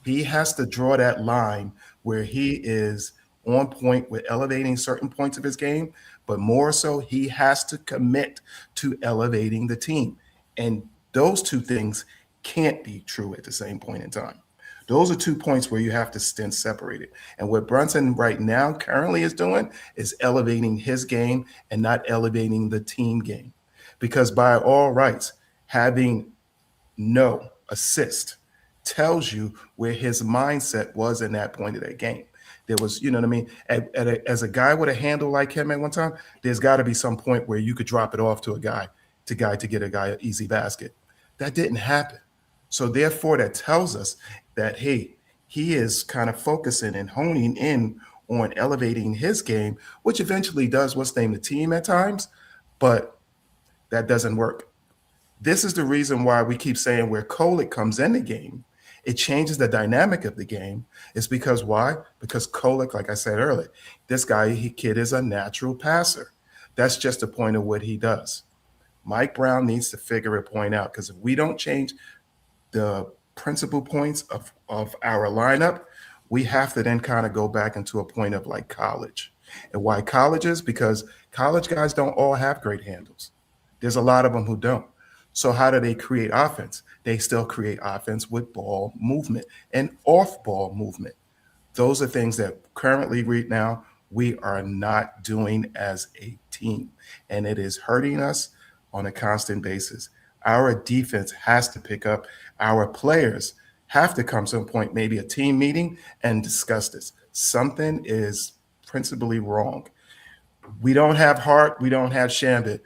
He has to draw that line where he is on point with elevating certain points of his game, but more so he has to commit to elevating the team. And those two things can't be true at the same point in time. Those are 2 points where you have to stand separated. And what Brunson right now currently is doing is elevating his game and not elevating the team game. Because by all rights, having no assist tells you where his mindset was in that point of that game. There was, you know what I mean? As a guy with a handle like him at one time, there's got to be some point where you could drop it off to a guy to get a guy an easy basket. That didn't happen. So therefore, that tells us that, hey, he is kind of focusing and honing in on elevating his game, which eventually does what's named the team at times, but that doesn't work. This is the reason why we keep saying where Kolek comes in the game, it changes the dynamic of the game. It's because why? Because Kolek, like I said earlier, this kid is a natural passer. That's just the point of what he does. Mike Brown needs to figure a point out, because if we don't change the principal points of our lineup, we have to then kind of go back into a point of like college. And why college is because college guys don't all have great handles. There's a lot of them who don't. So how do they create offense? They still create offense with ball movement and off-ball movement. Those are things that currently right now we are not doing as a team, and it is hurting us on a constant basis. Our defense has to pick up. Our players have to come to a point, maybe a team meeting, and discuss this. Something is principally wrong. We don't have Hart. We don't have Shambit.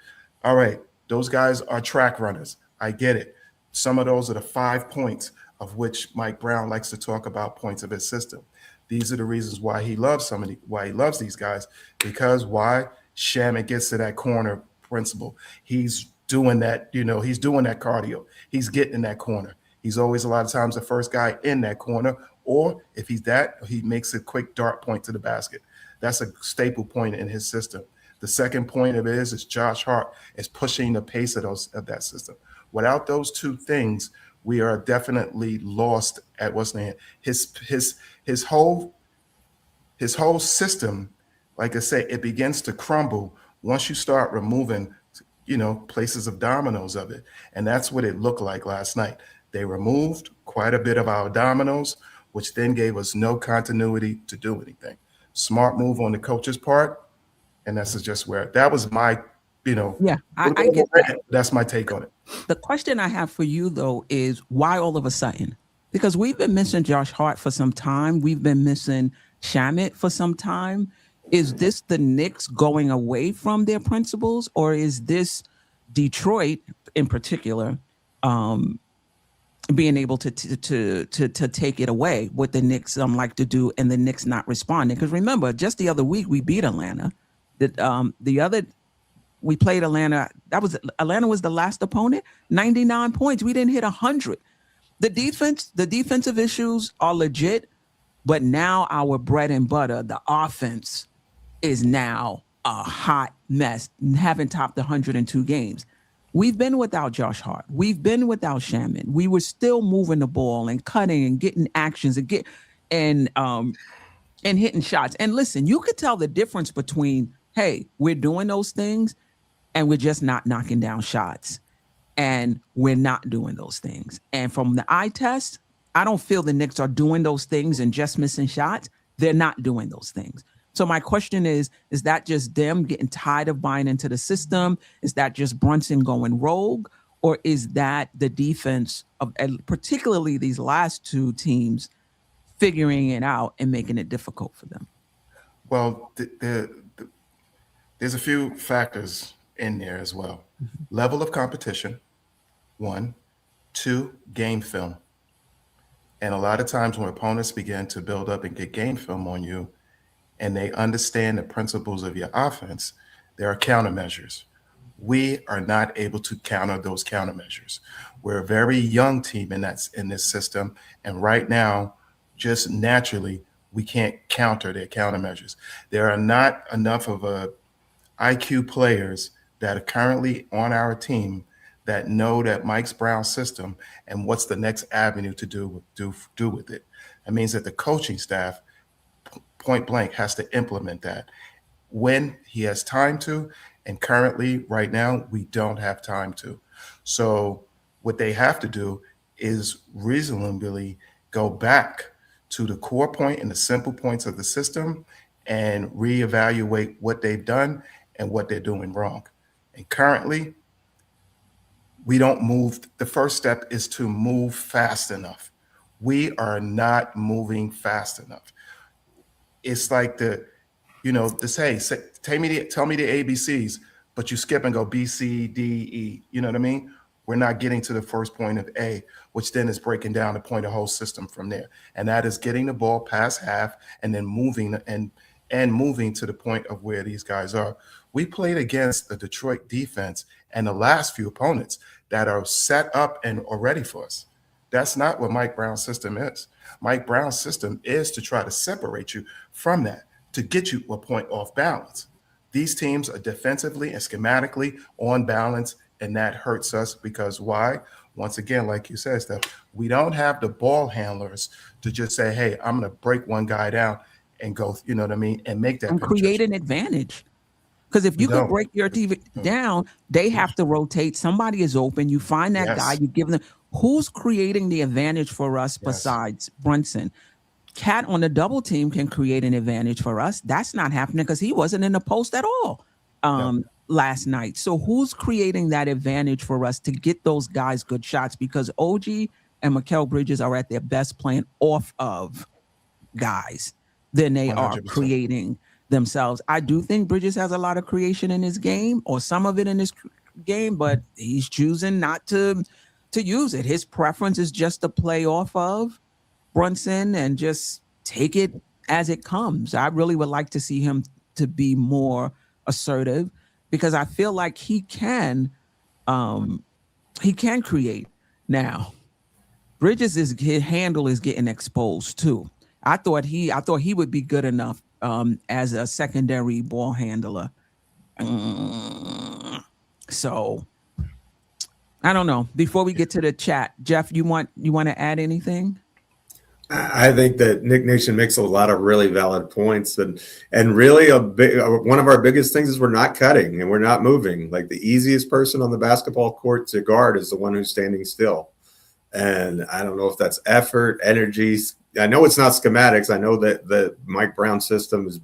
All right, those guys are track runners. I get it. Some of those are the 5 points of which Mike Brown likes to talk about points of his system. These are the reasons why he loves why he loves these guys, because why? Shamit gets to that corner principle. He's doing that, he's doing that cardio. He's getting in that corner. He's always a lot of times the first guy in that corner, or if he's he makes a quick dart point to the basket. That's a staple point in his system. The second point of it is Josh Hart is pushing the pace of that system. Without those two things, we are definitely lost at what's name. His whole system, like I say, it begins to crumble once you start removing, places of dominoes of it. And that's what it looked like last night. They removed quite a bit of our dominoes, which then gave us no continuity to do anything. Smart move on the coach's part. And that's just where that was my, Yeah, I get that. That's my take on it. The question I have for you, though, is why all of a sudden? Because we've been missing Josh Hart for some time. We've been missing Shamit for some time. Is this the Knicks going away from their principles, or is this Detroit in particular being able to take it away, what the Knicks like to do, and the Knicks not responding? Because remember, just the other week we beat Atlanta. We played Atlanta. Atlanta was the last opponent. 99 points. We didn't hit 100. The defensive issues are legit, but now our bread and butter, the offense, is now a hot mess. Haven't topped 102 games. We've been without Josh Hart. We've been without Shaman. We were still moving the ball and cutting and getting actions and hitting shots. And listen, you could tell the difference between, hey, we're doing those things and we're just not knocking down shots. And we're not doing those things. And from the eye test, I don't feel the Knicks are doing those things and just missing shots. They're not doing those things. So my question is that just them getting tired of buying into the system? Is that just Brunson going rogue? Or is that the defense of particularly these last two teams figuring it out and making it difficult for them? Well, there's a few factors in there as well. Mm-hmm. Level of competition, 1. 2, game film. And a lot of times when opponents begin to build up and get game film on you, and they understand the principles of your offense, there are countermeasures. We are not able to counter those countermeasures. We're a very young team in this system, and right now, just naturally, we can't counter their countermeasures. There are not enough of IQ players that are currently on our team that know that Mike Brown's system and what's the next avenue to do with it. That means that the coaching staff, point blank, has to implement that when he has time to. And currently, right now, we don't have time to. So what they have to do is reasonably go back to the core point and the simple points of the system and reevaluate what they've done and what they're doing wrong. And currently, we don't move. The first step is to move fast enough. We are not moving fast enough. It's like tell me the ABCs, but you skip and go B, C, D, E. You know what I mean? We're not getting to the first point of A, which then is breaking down the point of the whole system from there. And that is getting the ball past half and then moving and moving to the point of where these guys are. We played against the Detroit defense and the last few opponents that are set up and are ready for us. That's not what Mike Brown's system is. Mike Brown's system is to try to separate you from that, to get you a point off balance. These teams are defensively and schematically on balance, and that hurts us because why? Once again, like you said, Steph, we don't have the ball handlers to just say, hey, I'm going to break one guy down and go, you know what I mean, and make that and create an advantage. Because if you could break your TV down, they have to rotate. Somebody is open. You find that guy, you give them. Who's creating the advantage for us besides Brunson? Cat on the double team can create an advantage for us. That's not happening because he wasn't in the post at all last night. So who's creating that advantage for us to get those guys good shots? Because OG and Mikal Bridges are at their best playing off of guys than they 100%. Are creating themselves. I do think Bridges has a lot of creation in his game, or some of it in his game, but he's choosing not to use it. His preference is just to play off of Brunson and just take it as it comes. I really would like to see him to be more assertive because I feel like he can create. Now, Bridges his handle is getting exposed too. I thought he would be good enough as a secondary ball handler. So I don't know. Before we get to the chat, Geoff, you want to add anything? I think that Knick Nation makes a lot of really valid points, and really one of our biggest things is we're not cutting and we're not moving. Like the easiest person on the basketball court to guard is the one who's standing still. And I don't know if that's effort, energy. I know it's not schematics. I know that the Mike Brown system is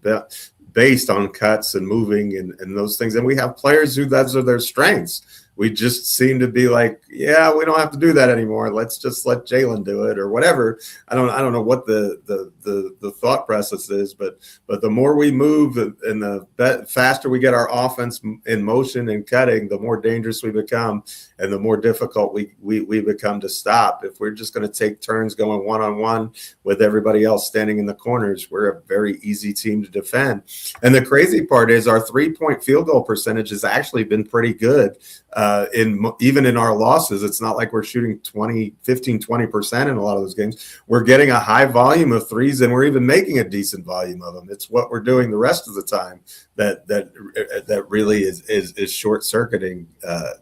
based on cuts and moving and those things. And we have players who those are their strengths. We just seem to be like, yeah, we don't have to do that anymore. Let's just let Jalen do it or whatever. I don't know what the thought process is, but the more we move and the faster we get our offense in motion and cutting, the more dangerous we become and the more difficult we become to stop. If we're just going to take turns going one-on-one with everybody else standing in the corners, we're a very easy team to defend. And the crazy part is our 3-point field goal percentage has actually been pretty good. Even in our losses, it's not like we're shooting 15-20% in a lot of those games. We're getting a high volume of threes, and we're even making a decent volume of them. It's what we're doing the rest of the time that really is short-circuiting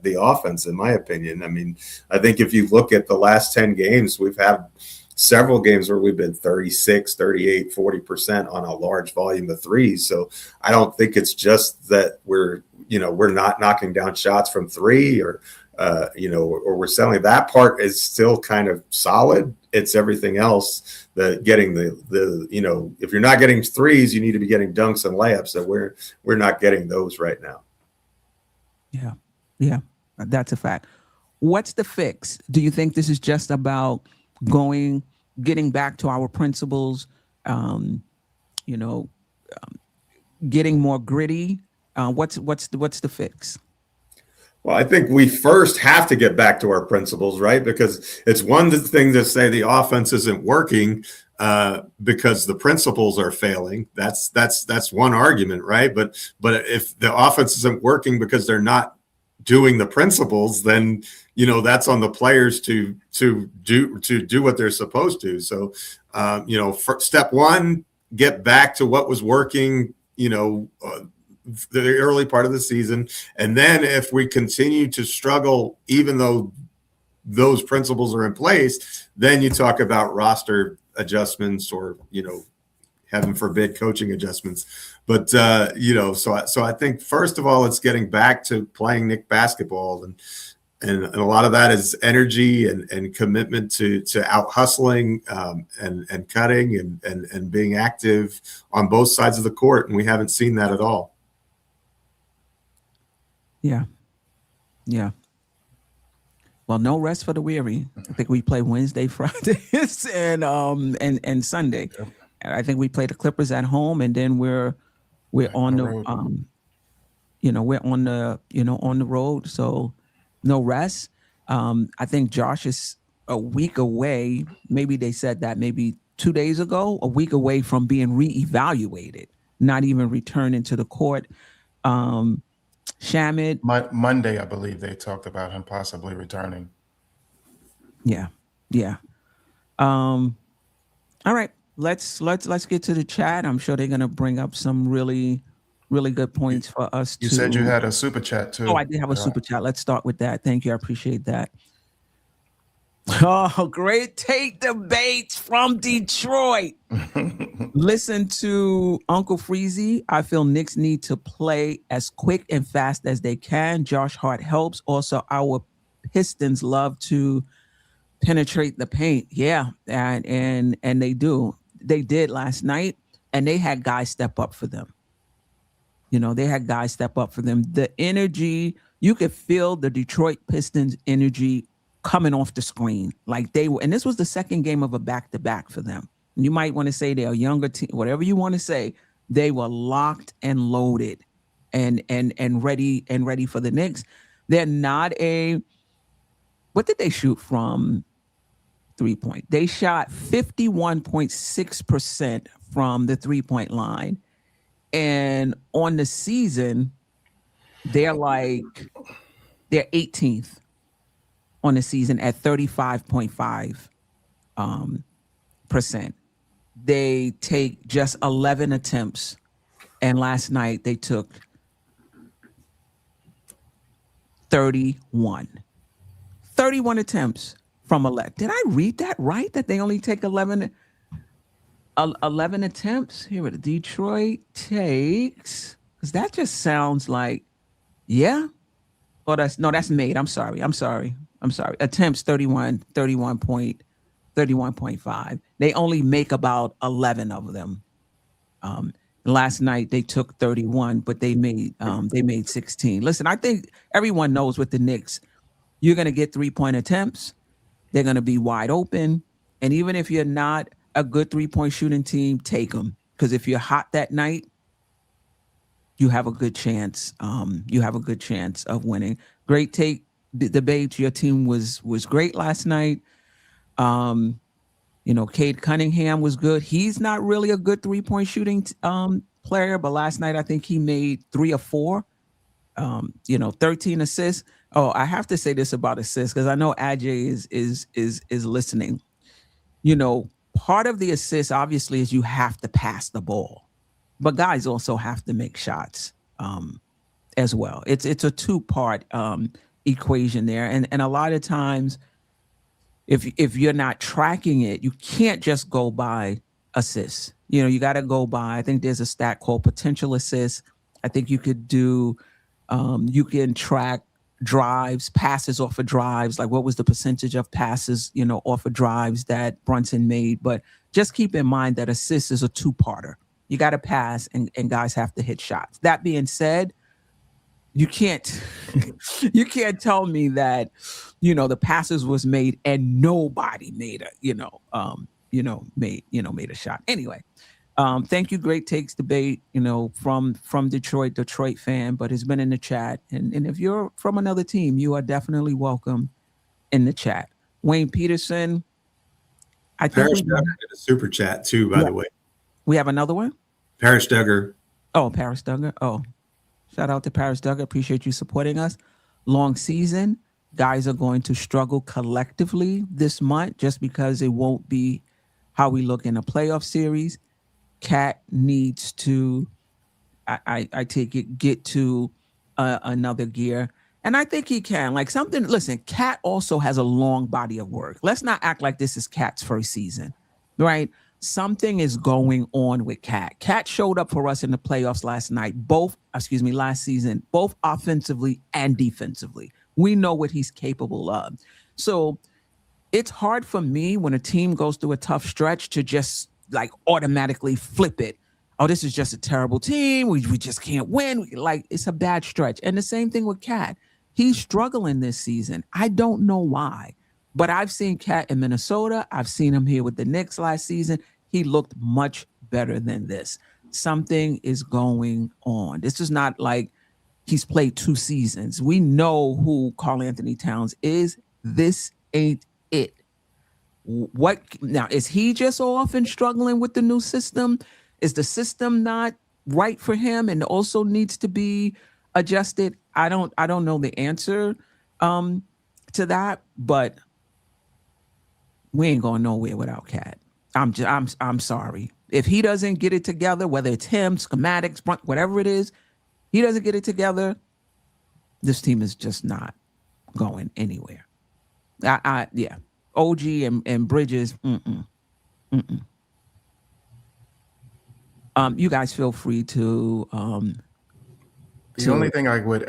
the offense, in my opinion. I mean, I think if you look at the last 10 games, we've had several games where we've been 36, 38, 40% on a large volume of threes. So I don't think it's just that we're not knocking down shots from three or we're selling. That part is still kind of solid. It's everything else that getting if you're not getting threes, you need to be getting dunks and layups. So we're not getting those right now. Yeah, that's a fact. What's the fix? Do you think this is just about getting back to our principles, getting more gritty? What's the fix? Well, I think we first have to get back to our principles, right? Because it's one thing to say the offense isn't working because the principles are failing. That's one argument, right? But if the offense isn't working because they're not doing the principles, then that's on the players to do what they're supposed to. So step one, get back to what was working, the early part of the season. And then if we continue to struggle, even though those principles are in place, then you talk about roster adjustments or, heaven forbid, coaching adjustments. But, so I think, first of all, it's getting back to playing Knick basketball. And a lot of that is energy and commitment to out hustling and cutting and being active on both sides of the court. And we haven't seen that at all. Yeah. Yeah. Well, no rest for the weary. I think we play Wednesday, Fridays, and Sunday. Yep. I think we play the Clippers at home, and then we're on the road. we're on the road. So no rest. I think Josh is a week away. Maybe they said that maybe 2 days ago, a week away from being reevaluated, not even returning to the court. Shamit. Monday, I believe they talked about him possibly returning. Yeah. All right. Let's get to the chat. I'm sure they're gonna bring up some really, really good points for us. You said you had a super chat too. Oh, I did have a super chat. Let's start with that. Thank you. I appreciate that. Oh, great take debates from Detroit. Listen to Uncle Freezy. I feel Knicks need to play as quick and fast as they can. Josh Hart helps. Also, our Pistons love to penetrate the paint. Yeah, and they do. They did last night, and they had guys step up for them. They had guys step up for them. The energy, you could feel the Detroit Pistons energy coming off the screen. Like they were, and this was the second game of a back-to-back for them. You might want to say they're a younger team, whatever you want to say. They were locked and loaded and ready for the Knicks. They're not what did they shoot from 3-point? They shot 51.6% from the 3-point line. And on the season, they're 18th on the season at 35.5%. They take just 11 attempts. And last night they took 31 attempts from 11. Did I read that right? That they only take 11 attempts? Here it is. Detroit takes, because that just sounds like, yeah. Oh, that's made. I'm sorry. Attempts 31.5. They only make about 11 of them. Last night they took 31, but they made 16. Listen, I think everyone knows with the Knicks, you're going to get 3-point attempts. They're going to be wide open. And even if you're not a good 3-point shooting team, take them. Because if you're hot that night, you have a good chance. You have a good chance of winning. Great take debate. Your team was great last night. Cade Cunningham was good. He's not really a good 3-point shooting player, but last night I think he made 3 or 4. 13 assists. Oh, I have to say this about assists because I know Ajay is listening. Part of the assist obviously is you have to pass the ball, but guys also have to make shots as well. It's a 2-part equation there, and a lot of times, if you're not tracking it, you can't just go by assists. You got to go by. I think there's a stat called potential assists. I think you could do. You can track drives, passes off of drives, like what was the percentage of passes, off of drives that Brunson made. But just keep in mind that assist is a 2-parter. You got to pass and guys have to hit shots. That being said, you can't tell me that, the passes was made and nobody made made a shot. Anyway, thank you. Great takes debate, from Detroit fan, but has been in the chat. And if you're from another team, you are definitely welcome in the chat. Wayne Peterson, I think Parrish Duggar did a super chat too, by the way. we have another one. Parrish Duggar. Oh, Paris Duggar. Oh, shout out to Paris Duggar. Appreciate you supporting us. Long season. Guys are going to struggle collectively this month just because it won't be how we look in a playoff series. Cat needs to, I take it, get to another gear. And I think he can. Like something, listen, Cat also has a long body of work. Let's not act like this is Cat's first season, right? Something is going on with Cat. Cat showed up for us in the playoffs last season, both offensively and defensively. We know what he's capable of. So it's hard for me when a team goes through a tough stretch to just like automatically flip it. Oh, this is just a terrible team. We just can't win. Like it's a bad stretch. And the same thing with Cat. He's struggling this season. I don't know why, but I've seen Cat in Minnesota. I've seen him here with the Knicks last season. He looked much better than this. Something is going on. This is not like he's played 2 seasons. We know who Karl-Anthony Towns is. This ain't it. What now? Is he just off and struggling with the new system? Is the system not right for him and also needs to be adjusted? I don't know the answer to that, but we ain't going nowhere without Cat. I'm sorry. If he doesn't get it together, whether it's him, schematics, whatever it is, he doesn't get it together, this team is just not going anywhere. Yeah. OG and Bridges, you guys feel free to the only thing I would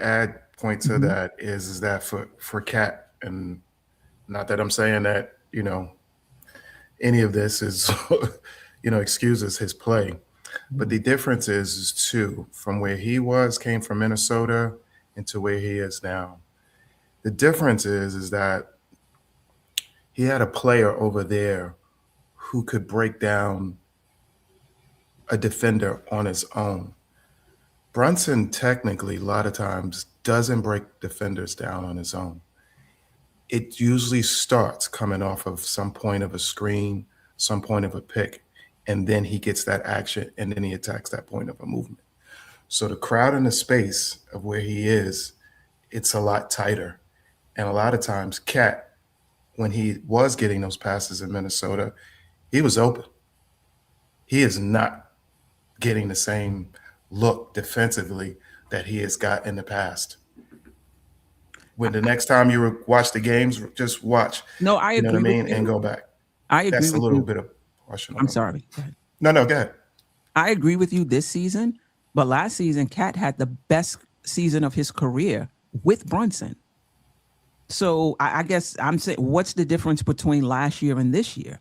point to that is that for Cat, and not that I'm saying that, any of this is, excuses his play. But the difference is too, from where he came from Minnesota into where he is now. The difference is that he had a player over there who could break down a defender on his own. Brunson technically, a lot of times, doesn't break defenders down on his own. It usually starts coming off of some point of a screen, some point of a pick, and then he gets that action, and then he attacks that point of a movement. So the crowd in the space of where he is, it's a lot tighter. And a lot of times, Cat, when he was getting those passes in Minnesota, he was open. He is not getting the same look defensively that he has got in the past. When the next time you watch the games, just watch. No, I agree. You know what I mean? And go back. I agree. That's a little bit of question. I'm sorry. Go ahead. No, go ahead. I agree with you this season, but last season, Cat had the best season of his career with Brunson. So I guess I'm saying, what's the difference between last year and this year?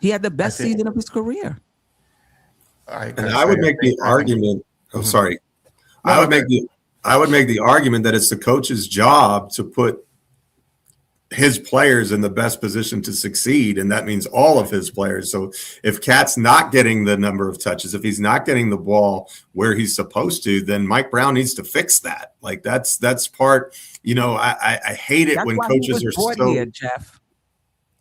He had the best season of his career. I would make the argument. Oh, sorry. I would make the argument that it's the coach's job to put his players in the best position to succeed, and that means all of his players. So if Cat's not getting the number of touches, if he's not getting the ball where he's supposed to, then Mike Brown needs to fix that. Like that's part. I hate it when coaches are so here, Jeff.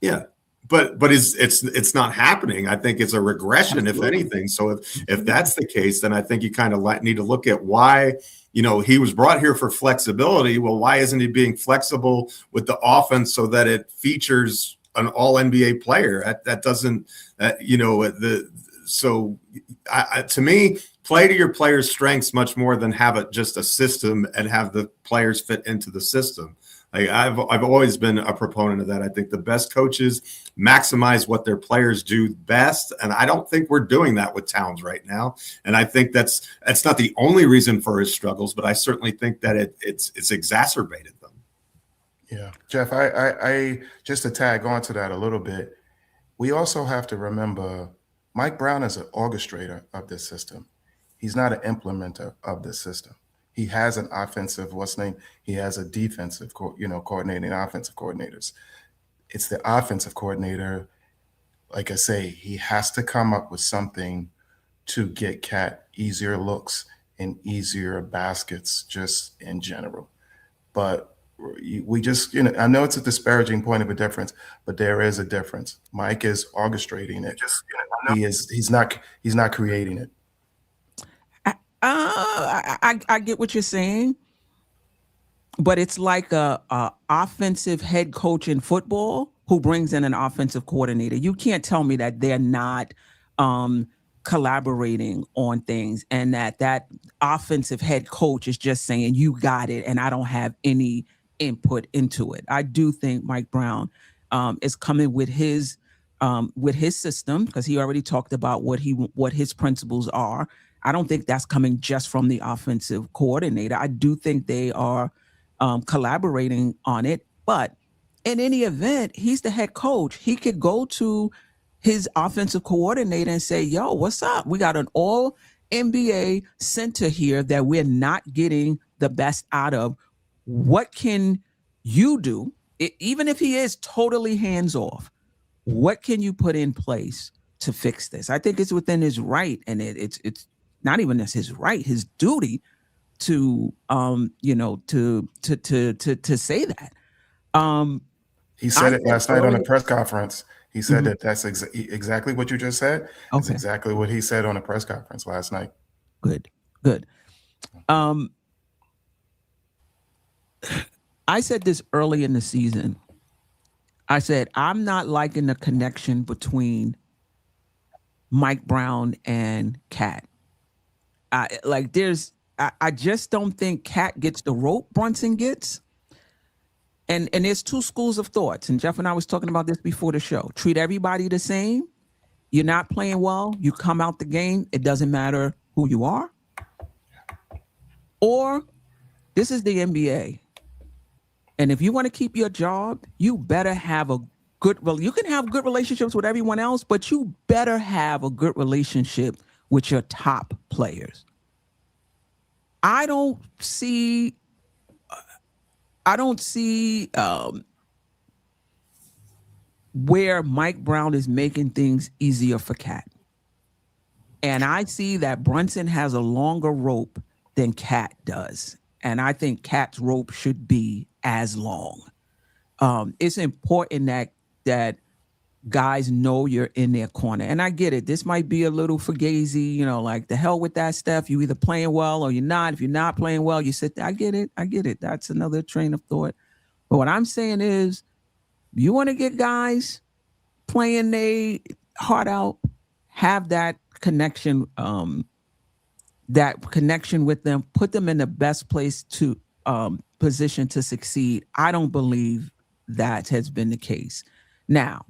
Yeah. But it's not happening. I think it's a regression, if anything. So if that's the case, then I think you kind of need to look at why, he was brought here for flexibility. Well, why isn't he being flexible with the offense so that it features an all NBA player? That doesn't, to me, play to your players' strengths much more than have just a system and have the players fit into the system. Like I've always been a proponent of that. I think the best coaches maximize what their players do best, and I don't think we're doing that with Towns right now. And I think that's not the only reason for his struggles, but I certainly think that it's exacerbated them. Yeah, Jeff, I just to tag on to that a little bit. We also have to remember Mike Brown is an orchestrator of this system. He's not an implementer of this system. He has an offensive, he has a defensive, coordinating offensive coordinators. It's the offensive coordinator. Like I say, he has to come up with something to get Cat easier looks and easier baskets just in general. But we just, I know it's a disparaging point of a difference, but there is a difference. Mike is orchestrating it. He's not creating it. I get what you're saying, but it's like a offensive head coach in football who brings in an offensive coordinator. You can't tell me that they're not collaborating on things, and that offensive head coach is just saying, you got it, and I don't have any input into it. I do think Mike Brown is coming with his system, because he already talked about what his principles are. I don't think that's coming just from the offensive coordinator. I do think they are collaborating on it, but in any event, he's the head coach. He could go to his offensive coordinator and say, yo, what's up? We got an all NBA center here that we're not getting the best out of. What can you do? Even if he is totally hands off, what can you put in place to fix this? I think it's within his right, and it's not even as his right, his duty to to say that. He said it last night on a press conference. He said that that's exactly what you just said. Okay. That's exactly what he said on a press conference last night. Good. I said this early in the season. I said, I'm not liking the connection between Mike Brown and Cat. I just don't think Cat gets the rope Brunson gets. And there's two schools of thoughts. And Geoff and I was talking about this before the show. Treat everybody the same. You're not playing well. You come out the game. It doesn't matter who you are. Or this is the NBA. And if you want to keep your job, you better have a good, you can have good relationships with everyone else, but you better have a good relationship with your top players. I don't see where Mike Brown is making things easier for Cat. And I see that Brunson has a longer rope than Cat does. And I think Cat's rope should be as long. It's important that guys know you're in their corner. And I get it. This might be a little fugazi, like the hell with that stuff. You either playing well or you're not. If you're not playing well, you sit there. I get it. That's another train of thought. But what I'm saying is, you want to get guys playing their heart out, have that connection with them, put them in the best place to position to succeed. I don't believe that has been the case. Now,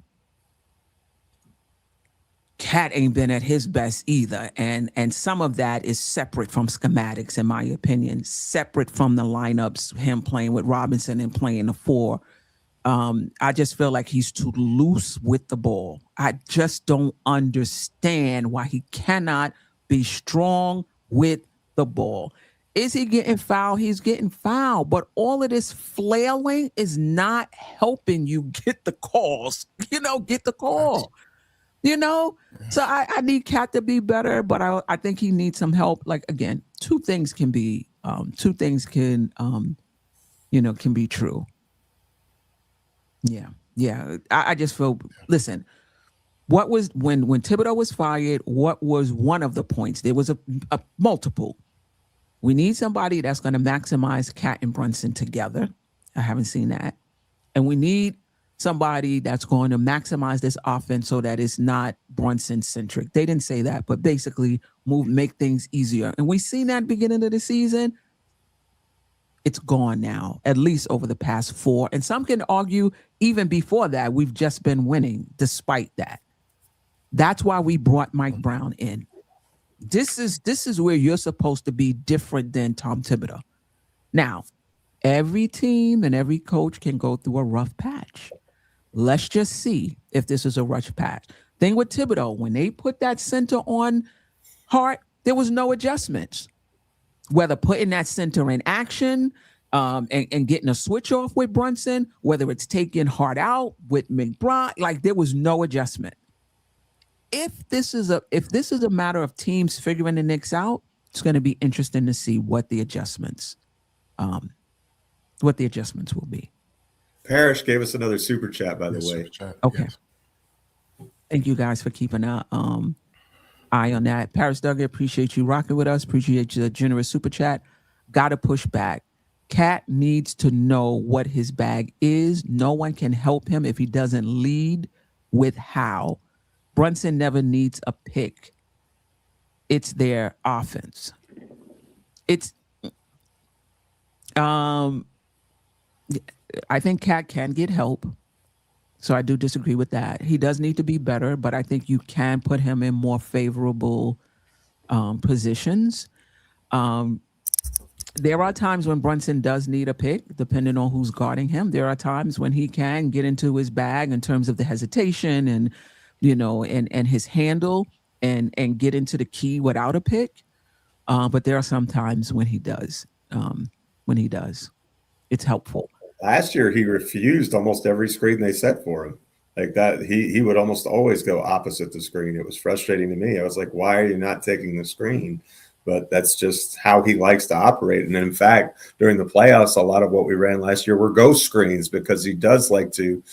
Cat ain't been at his best either. And some of that is separate from schematics, in my opinion, separate from the lineups, him playing with Robinson and playing the four. I just feel like he's too loose with the ball. I just don't understand why he cannot be strong with the ball. Is he getting fouled? He's getting fouled. But all of this flailing is not helping you get the calls. Get the call. So I need Cat to be better, but I think he needs some help. Like, again, two things can be true. Yeah. I just feel, listen, what was, when Thibodeau was fired, what was one of the points? There was a multiple. We need somebody that's going to maximize Cat and Brunson together. I haven't seen that. And we need somebody that's going to maximize this offense so that it's not Brunson centric. They didn't say that, but basically make things easier. And we've seen that beginning of the season. It's gone now, at least over the past 4. And some can argue even before that, we've just been winning despite that. That's why we brought Mike Brown in. This is where you're supposed to be different than Tom Thibodeau. Now, every team and every coach can go through a rough patch. Let's just see if this is a rough patch. Thing with Thibodeau, when they put that center on Hart, there was no adjustments. Whether putting that center in action and getting a switch off with Brunson, whether it's taking Hart out with McBride, like there was no adjustment. If this is a matter of teams figuring the Knicks out, it's going to be interesting to see what the adjustments what the adjustments will be. Parrish gave us another super chat, by the way. Okay. Yes. Thank you guys for keeping an eye on that. Paris Duggar, appreciate you rocking with us. Appreciate your generous super chat. Got to push back. Cat needs to know what his bag is. No one can help him if he doesn't lead with how. Brunson never needs a pick. It's their offense. It's I think Cat can get help. So I do disagree with that. He does need to be better, but I think you can put him in more favorable positions. There are times when Brunson does need a pick, depending on who's guarding him. There are times when he can get into his bag in terms of the hesitation and, and his handle and get into the key without a pick. But there are some times when he does. It's helpful. Last year, he refused almost every screen they set for him. Like that, he would almost always go opposite the screen. It was frustrating to me. I was like, why are you not taking the screen? But that's just how he likes to operate. And in fact, during the playoffs, a lot of what we ran last year were ghost screens because he does like to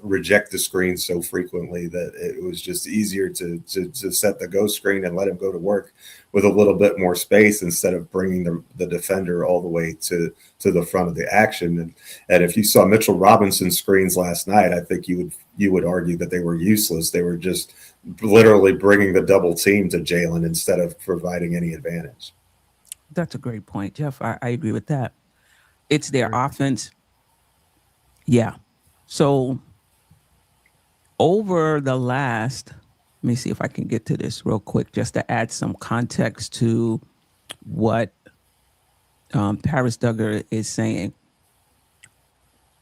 reject the screen so frequently that it was just easier to set the ghost screen and let him go to work with a little bit more space instead of bringing the defender all the way to the front of the action. And if you saw Mitchell Robinson's screens last night, I think you would argue that they were useless. They were just literally bringing the double team to Jalen instead of providing any advantage. That's a great point, Geoff. I agree with that. It's their offense. Yeah. So over the last, let me see if I can get to this real quick, just to add some context to what Paris Duggar is saying.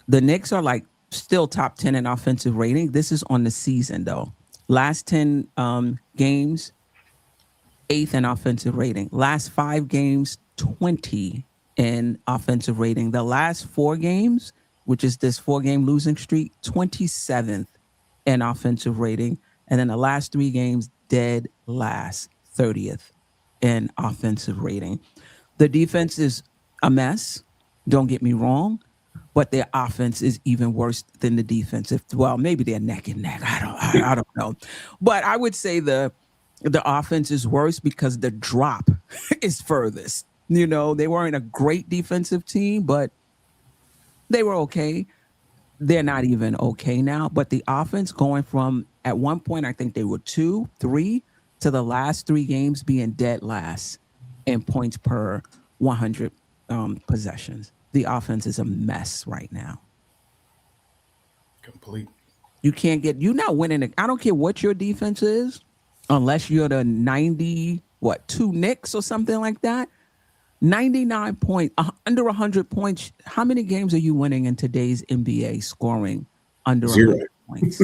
The Knicks are like still top 10 in offensive rating. This is on the season, though. Last 10 games, 8th in offensive rating. Last 5 games, 20 in offensive rating. The last 4 games, which is this 4-game losing streak, 27th in offensive rating. And then the last 3 games, dead last, 30th in offensive rating. The defense is a mess. Don't get me wrong. But their offense is even worse than the defense. Well, maybe they're neck and neck. I don't know. But I would say the offense is worse because the drop is furthest. They weren't a great defensive team, but they were okay. They're not even okay now. But the offense going from, at one point, I think they were 2, 3, to the last 3 games being dead last in points per 100 possessions. The offense is a mess right now. Complete. You're not winning. I don't care what your defense is, unless you're the 2 Knicks or something like that. 99 points, under 100 points. How many games are you winning in today's NBA scoring under 100 points?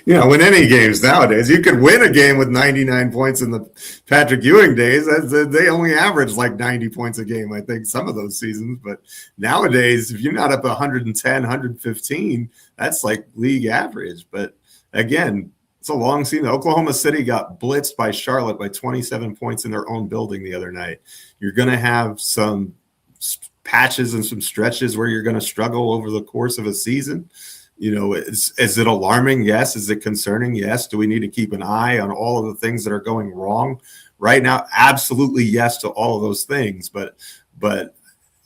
Win any games nowadays. You could win a game with 99 points in the Patrick Ewing days. They only averaged like 90 points a game, I think, some of those seasons. But nowadays, if you're not up 110, 115, that's like league average. But again, it's a long season. Oklahoma City got blitzed by Charlotte by 27 points in their own building the other night. You're going to have some patches and some stretches where you're going to struggle over the course of a season. Is it alarming? Yes. Is it concerning? Yes. Do we need to keep an eye on all of the things that are going wrong right now? Absolutely yes to all of those things. But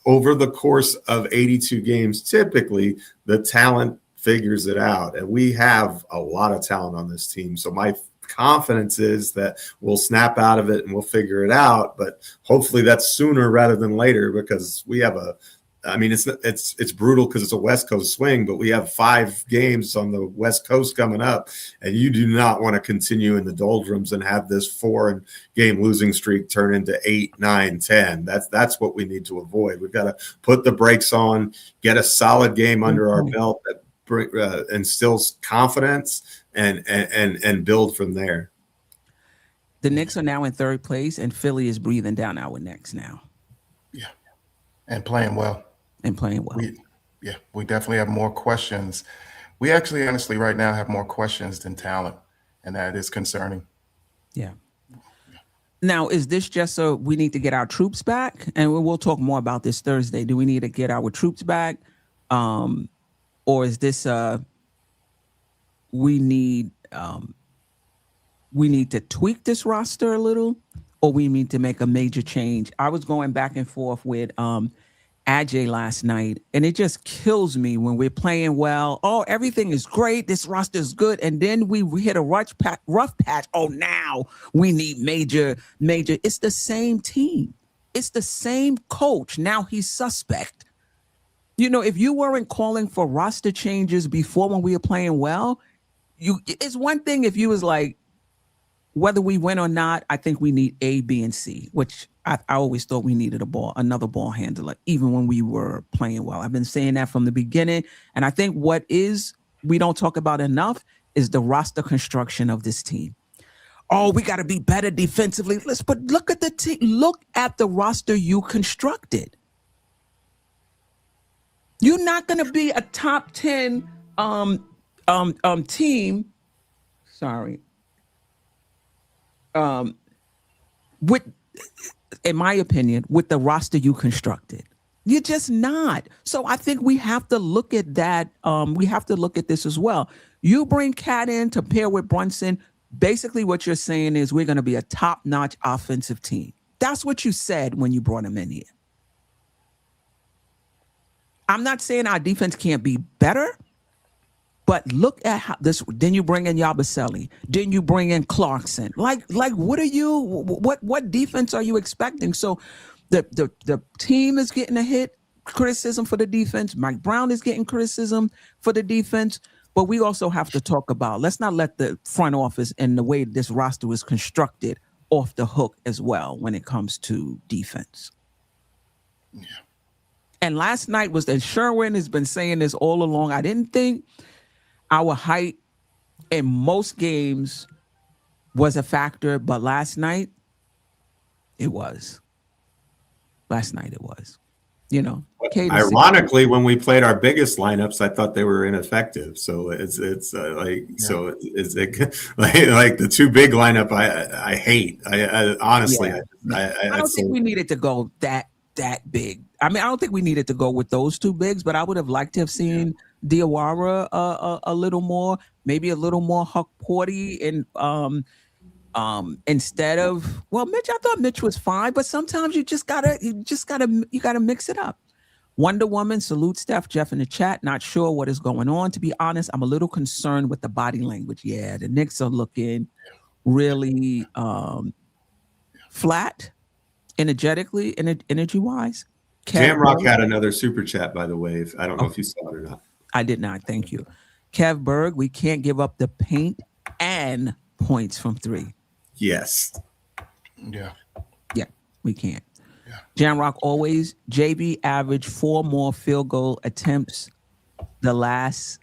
over the course of 82 games, typically the talent figures it out. And we have a lot of talent on this team. So my confidence is that we'll snap out of it and we'll figure it out. But hopefully that's sooner rather than later, because we have it's brutal because it's a West Coast swing, but we have 5 games on the West Coast coming up, and you do not want to continue in the doldrums and have this 4-game losing streak turn into 8, 9, 10. That's what we need to avoid. We've got to put the brakes on, get a solid game under our belt that instills confidence, and build from there. The Knicks are now in 3rd place, and Philly is breathing down our necks now. Yeah, and playing well. We definitely have more questions. We actually, honestly, right now have more questions than talent, and that is concerning. Yeah. Now, is this just so we need to get our troops back? And we'll talk more about this Thursday. Do we need to get our troops back? Or is this we need to tweak this roster a little, or we need to make a major change? I was going back and forth with Ajay last night, and it just kills me when we're playing well. Oh, everything is great. This roster is good. And then we hit a rough patch. Oh, now we need major. It's the same team. It's the same coach. Now he's suspect. If you weren't calling for roster changes before when we were playing well, it's one thing if you was like, whether we win or not, I think we need A, B, and C, which I always thought we needed another ball handler, even when we were playing well. I've been saying that from the beginning. And I think we don't talk about enough is the roster construction of this team. Oh, we got to be better defensively. But look at the team. Look at the roster you constructed. You're not going to be a top 10 team. Sorry. With, in my opinion, with the roster you constructed. You're just not. So I think we have to look at that. We have to look at this as well. You bring Cat in to pair with Brunson. Basically what you're saying is we're going to be a top-notch offensive team. That's what you said when you brought him in here. I'm not saying our defense can't be better, but look at how this. Then you bring in Yabusele. Then you bring in Clarkson. Like, what defense are you expecting? So, the team is getting a hit, criticism for the defense. Mike Brown is getting criticism for the defense. But we also have to talk about. Let's not let the front office and the way this roster is constructed off the hook as well when it comes to defense. Yeah. And last night was that Sherwin has been saying this all along. I didn't think our height in most games was a factor, but last night it was. Ironically, when we played our biggest lineups, I thought they were ineffective. So it's like the two big lineup I hate. I honestly, I don't think we needed to go that big. I mean, I don't think we needed to go with those two bigs, but I would have liked to have seen Diawara a little more, maybe a little more Huck Porty, and instead of Mitch. I thought Mitch was fine, but sometimes you gotta mix it up. Wonder Woman, salute Steph, Jeff in the chat. Not sure what is going on. To be honest, I'm a little concerned with the body language. Yeah, the Knicks are looking really flat, energetically, energy-wise. Jamrock had another super chat, by the way. I don't know if you saw it or not. I did not. Thank you. Kev Berg, we can't give up the paint and points from three. Yes. Yeah. Yeah, we can't. Yeah. Jamrock always. JB averaged 4 more field goal attempts the last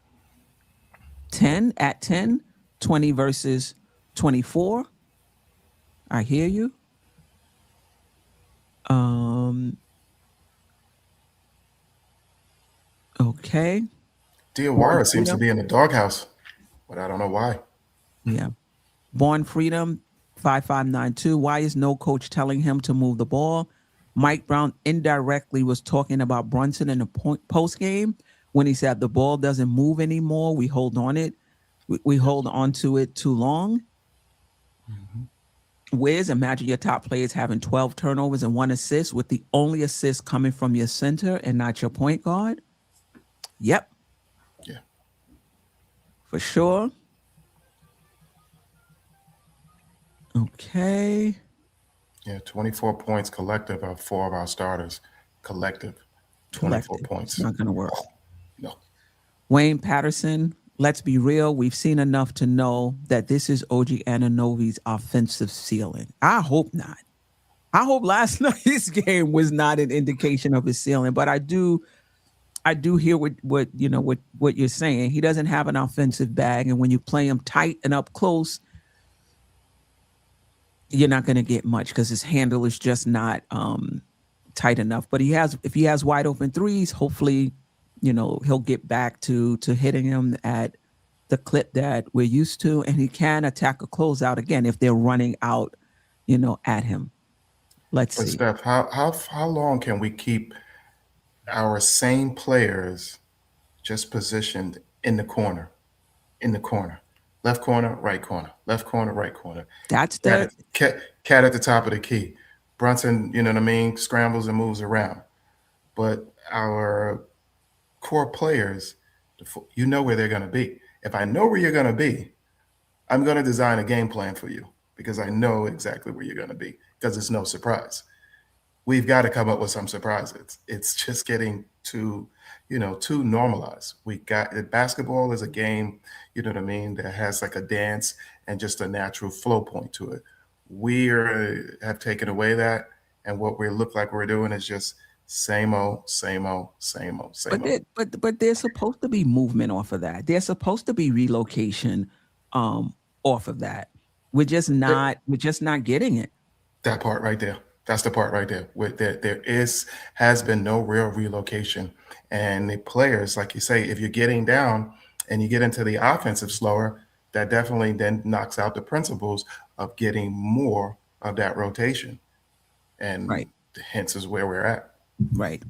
10 at 10, 20 versus 24. I hear you. Okay. Diawara seems to be in the doghouse, but I don't know why. Yeah. Born Freedom 5592. Why is no coach telling him to move the ball? Mike Brown indirectly was talking about Brunson in the post game when he said the ball doesn't move anymore. We hold on it. We hold on to it too long. Mm-hmm. Wiz, imagine your top players having 12 turnovers and 1 assist with the only assist coming from your center and not your point guard. Yep. Yeah. For sure. Okay. Yeah, 24 points collective of 4 of our starters. Collective. 24 points. Not going to work. No. Wayne Patterson, let's be real. We've seen enough to know that this is OG Anunoby's offensive ceiling. I hope not. I hope last night's game was not an indication of his ceiling, but I do hear what you're saying. He doesn't have an offensive bag, and when you play him tight and up close, you're not going to get much because his handle is just not tight enough. But if he has wide open threes, hopefully, he'll get back to hitting him at the clip that we're used to, and he can attack a closeout again if they're running out at him. Let's But see. Steph, how long can we keep our same players just positioned in the corner, left corner, right corner, left corner, right corner? That's Cat the at, cat at the top of the key. Brunson, you know what I mean, scrambles and moves around. But our core players, you know where they're going to be. If I know where you're going to be, I'm going to design a game plan for you because I know exactly where you're going to be because it's no surprise. We've got to come up with some surprises. It's just getting too normalized. Basketball is a game, you know what I mean, that has like a dance and just a natural flow point to it. Have taken away that, and what we look like we're doing is just same old, same old, same old, same old. But there's supposed to be movement off of that. There's supposed to be relocation off of that. We're just not getting it. That part right there. That's the part right there. There has been no real relocation, and the players, like you say, if you're getting down and you get into the offensive slower, that definitely then knocks out the principles of getting more of that rotation, and Right. hence is where we're at. Right.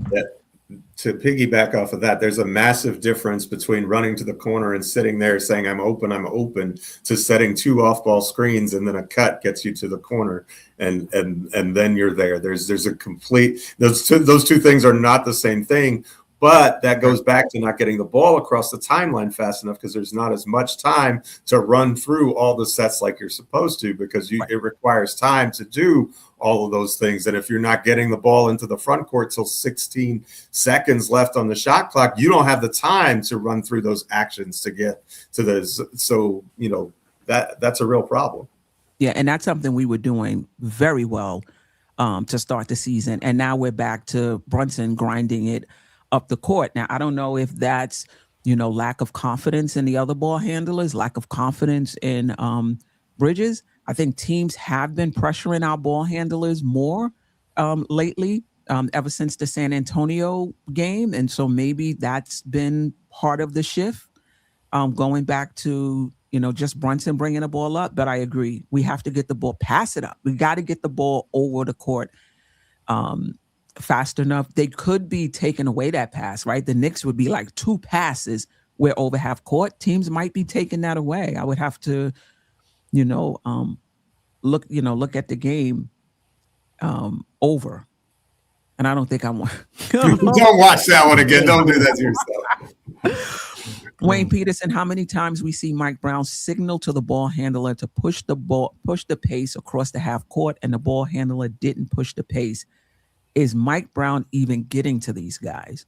To piggyback off of that, there's a massive difference between running to the corner and sitting there saying I'm open, to setting 2 off-ball screens and then a cut gets you to the corner, and then you're there. There's a complete those two things are not the same thing. But that goes back to not getting the ball across the timeline fast enough because there's not as much time to run through all the sets like you're supposed to because it requires time to do all of those things. And if you're not getting the ball into the front court till 16 seconds left on the shot clock, you don't have the time to run through those actions to get to those. So, that's a real problem. Yeah, and that's something we were doing very well to start the season. And now we're back to Brunson grinding it up the court. Now, I don't know if that's, lack of confidence in the other ball handlers, lack of confidence in Bridges. I think teams have been pressuring our ball handlers more lately, ever since the San Antonio game. And so maybe that's been part of the shift, going back to, just Brunson bringing the ball up. But I agree. We have to get the ball, pass it up. We got to get the ball over the court fast enough. They could be taking away that pass, right? The Knicks would be like 2 passes where over half court. Teams might be taking that away. I would have to, look at the game over. And I don't think I want. Don't watch that one again. Don't do that to yourself. Wayne Peterson, how many times we see Mike Brown signal to the ball handler to push the pace across the half court, and the ball handler didn't push the pace. Is Mike Brown even getting to these guys?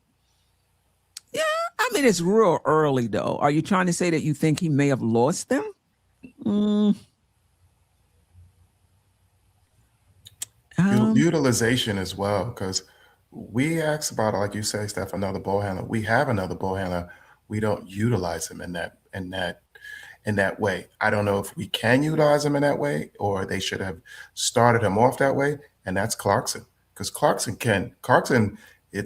Yeah, I mean, it's real early, though. Are you trying to say that you think he may have lost them? Utilization as well, because we asked about, like you say, Steph, another ball handler. We have another ball handler. We don't utilize him in that way. I don't know if we can utilize him in that way, or they should have started him off that way, and that's Clarkson. Because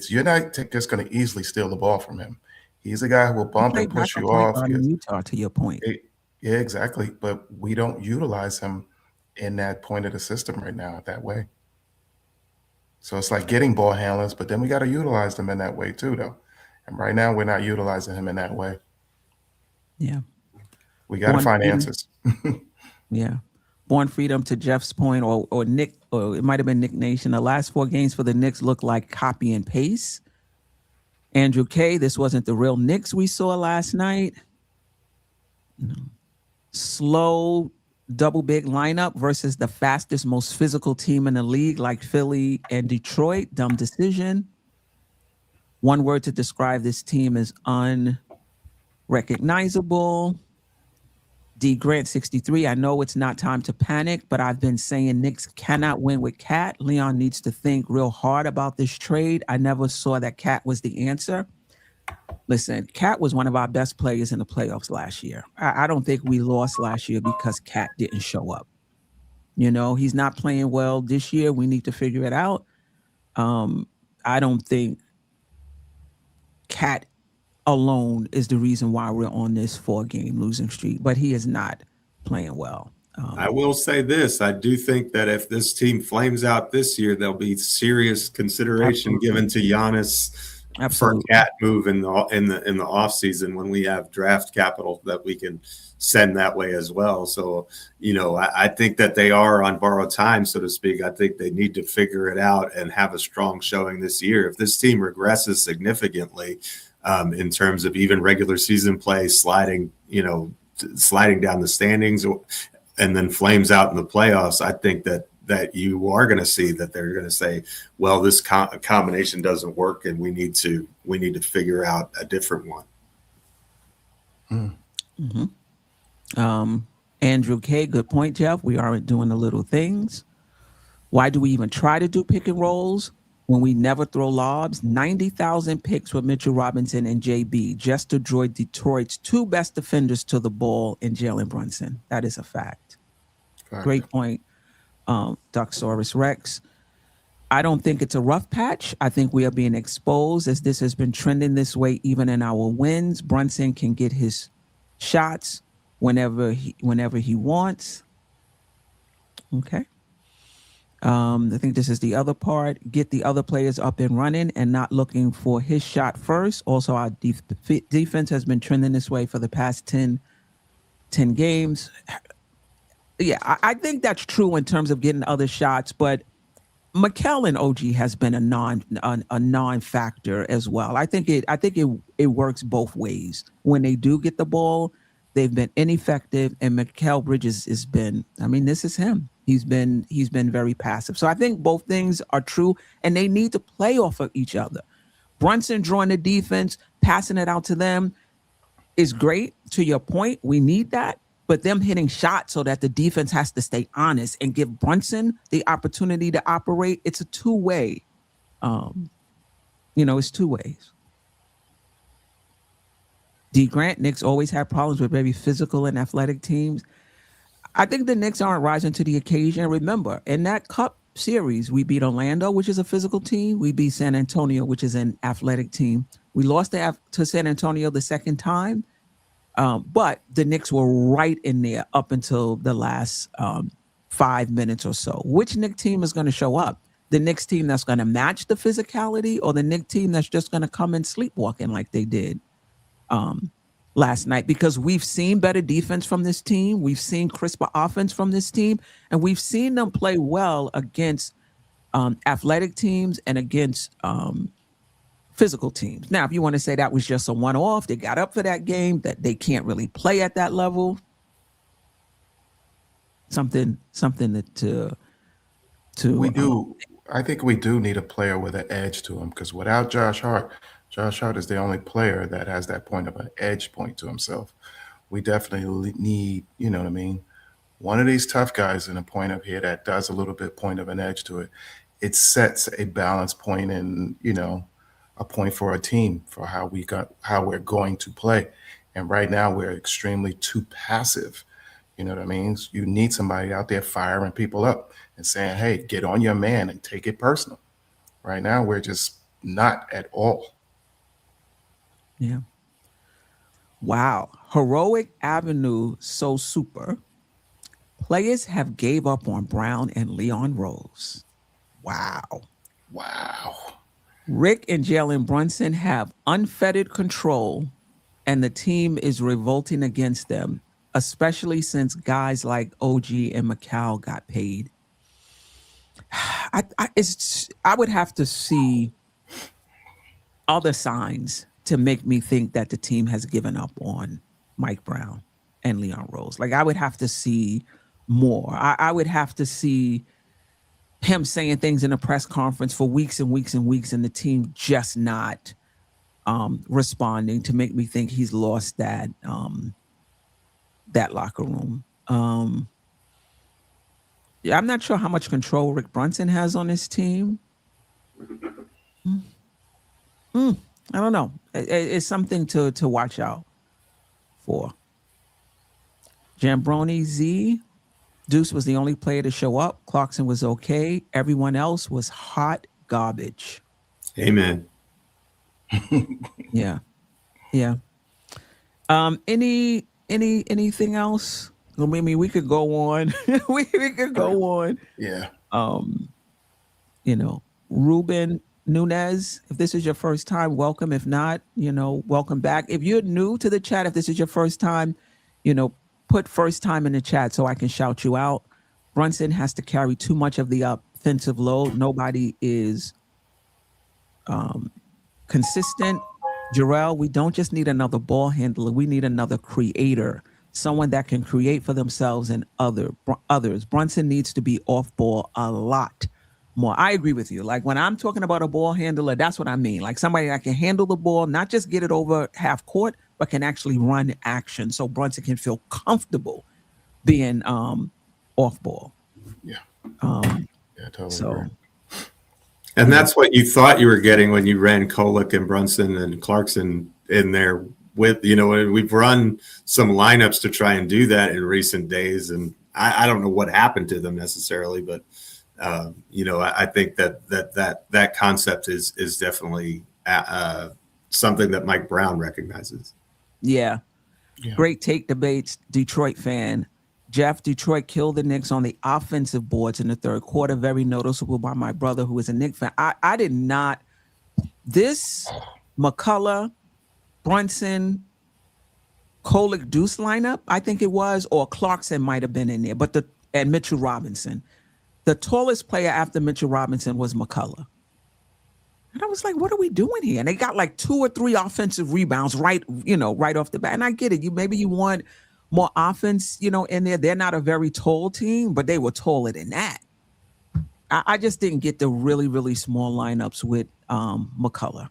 you're not just going to easily steal the ball from him. He's a guy who will bump and push you off. In Utah, to your point. Yeah, exactly. But we don't utilize him in that point of the system right now that way. So it's like getting ball handlers, but then we got to utilize them in that way too, though. And right now we're not utilizing him in that way. Yeah. We got to find answers. Yeah. Born Freedom, to Jeff's point, or Nick, or it might have been Nick Nation. The last 4 games for the Knicks look like copy and paste. Andrew K, this wasn't the real Knicks we saw last night. No. Slow double big lineup versus the fastest, most physical team in the league like Philly and Detroit. Dumb decision. One word to describe this team is unrecognizable. D Grant 63, I know it's not time to panic, but I've been saying Knicks cannot win with Cat. Leon needs to think real hard about this trade. I never saw that Cat was the answer. Listen, Cat was one of our best players in the playoffs last year. I don't think we lost last year because Cat didn't show up. He's not playing well this year. We need to figure it out. I don't think Cat alone is the reason why we're on this 4-game losing streak, but he is not playing well. I will say this. I do think that if this team flames out this year, there'll be serious consideration Absolutely. given to Giannis for Absolutely. cat move in the off season when we have draft capital that we can send that way as well. So, I think that they are on borrowed time, so to speak. I think they need to figure it out and have a strong showing this year. If this team regresses significantly in terms of even regular season play, sliding down the standings and then flames out in the playoffs, I think that you are going to see that they're going to say, well, this combination doesn't work and we need to figure out a different one. Mm-hmm. Andrew K, good point, Geoff. We aren't doing the little things. Why do we even try to do pick and rolls when we never throw lobs? 90,000 picks with Mitchell Robinson and JB just to draw Detroit's two best defenders to the ball in Jalen Brunson. That is a fact. Great point, Ducksaurus Rex. I don't think it's a rough patch. I think we are being exposed as this has been trending this way even in our wins. Brunson can get his shots whenever he wants. Okay. I think this is the other part. Get the other players up and running and not looking for his shot first. Also, our defense has been trending this way for the past 10 games. Yeah, I think that's true in terms of getting other shots, but Mikal and OG has been a non-factor as well. I think it works both ways. When they do get the ball, they've been ineffective, and Mikal Bridges has been. I mean, this is him. He's been very passive. So I think both things are true, and they need to play off of each other. Brunson drawing the defense, passing it out to them is great. To your point, we need that. But them hitting shots so that the defense has to stay honest and give Brunson the opportunity to operate. It's a two-way. It's two ways. D. Grant, Knicks always have problems with very physical and athletic teams. I think the Knicks aren't rising to the occasion. Remember, in that Cup series, we beat Orlando, which is a physical team. We beat San Antonio, which is an athletic team. We lost to San Antonio the second time. But the Knicks were right in there up until the last 5 minutes or so. Which Knicks team is going to show up? The Knicks team that's going to match the physicality, or the Knicks team that's just going to come in sleepwalking like they did last night? Because we've seen better defense from this team. We've seen crisper offense from this team. And we've seen them play well against athletic teams and against physical teams. Now, if you want to say that was just a one-off, they got up for that game, that they can't really play at that level. Something that we do. I think we do need a player with an edge to him, because without Josh Hart is the only player that has that point of an edge point to himself. We definitely need, one of these tough guys in a point up here that does a little bit point of an edge to it. It sets a balance point and, a point for a team for how we're going to play. And right now we're extremely too passive. You know what I mean? You need somebody out there firing people up and saying, hey, get on your man and take it personal. Right now we're just not at all. Yeah. Wow. Heroic Avenue, so super. Players have gave up on Brown and Leon Rose. Wow. Rick and Jalen Brunson have unfettered control, and the team is revolting against them, especially since guys like OG and Mikal got paid. I would have to see other signs to make me think that the team has given up on Mike Brown and Leon Rose. Like, I would have to see more. I would have to see him saying things in a press conference for weeks and weeks and weeks, and the team just not responding to make me think he's lost that locker room. Yeah, I'm not sure how much control Rick Brunson has on his team. I don't know. It's something to watch out for. Jambroni Z. Deuce was the only player to show up. Clarkson was okay. Everyone else was hot garbage. Amen. Yeah. Anything else I mean, we could go on. we could go on. Yeah. Ruben Nunez, if this is your first time, welcome. If not, welcome back. If you're new to the chat, if this is your first time, put first time in the chat so I can shout you out. Brunson has to carry too much of the offensive load. Nobody is consistent. Jerrell, we don't just need another ball handler. We need another creator, someone that can create for themselves and others. Brunson needs to be off ball a lot more. I agree with you. Like when I'm talking about a ball handler, that's what I mean. Like somebody that can handle the ball, not just get it over half court, but can actually run action so Brunson can feel comfortable being off ball. Yeah. Totally So agree. And that's what you thought you were getting when you ran Kolek and Brunson and Clarkson in there with, we've run some lineups to try and do that in recent days. And I don't know what happened to them necessarily, but, I think that concept is definitely something that Mike Brown recognizes. Yeah. Great take debates, Detroit fan. Jeff, Detroit killed the Knicks on the offensive boards in the third quarter. Very noticeable by my brother, who is a Knicks fan. I did not. This McCullough, Brunson, Kolek Deuce lineup, I think it was, or Clarkson might have been in there, and Mitchell Robinson. The tallest player after Mitchell Robinson was McCullough. And I was like, what are we doing here? And they got like 2 or 3 offensive rebounds right off the bat. And I get it. Maybe you want more offense, in there. They're not a very tall team, but they were taller than that. I just didn't get the really, really small lineups with McCullough.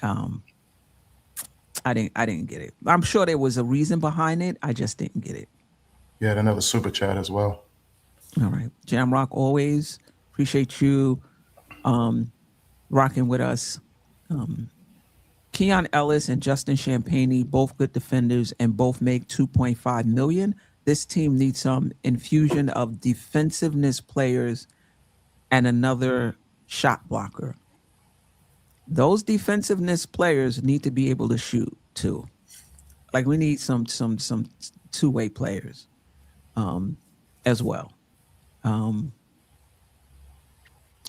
I didn't get it. I'm sure there was a reason behind it. I just didn't get it. Yeah, another super chat as well. All right. Jamrock, always appreciate you rocking with us. Keon Ellis and Justin Champagne, both good defenders and both make $2.5 million. This team needs some infusion of defensiveness players and another shot blocker. Those defensiveness players need to be able to shoot too. Like we need some two-way players as well. I'm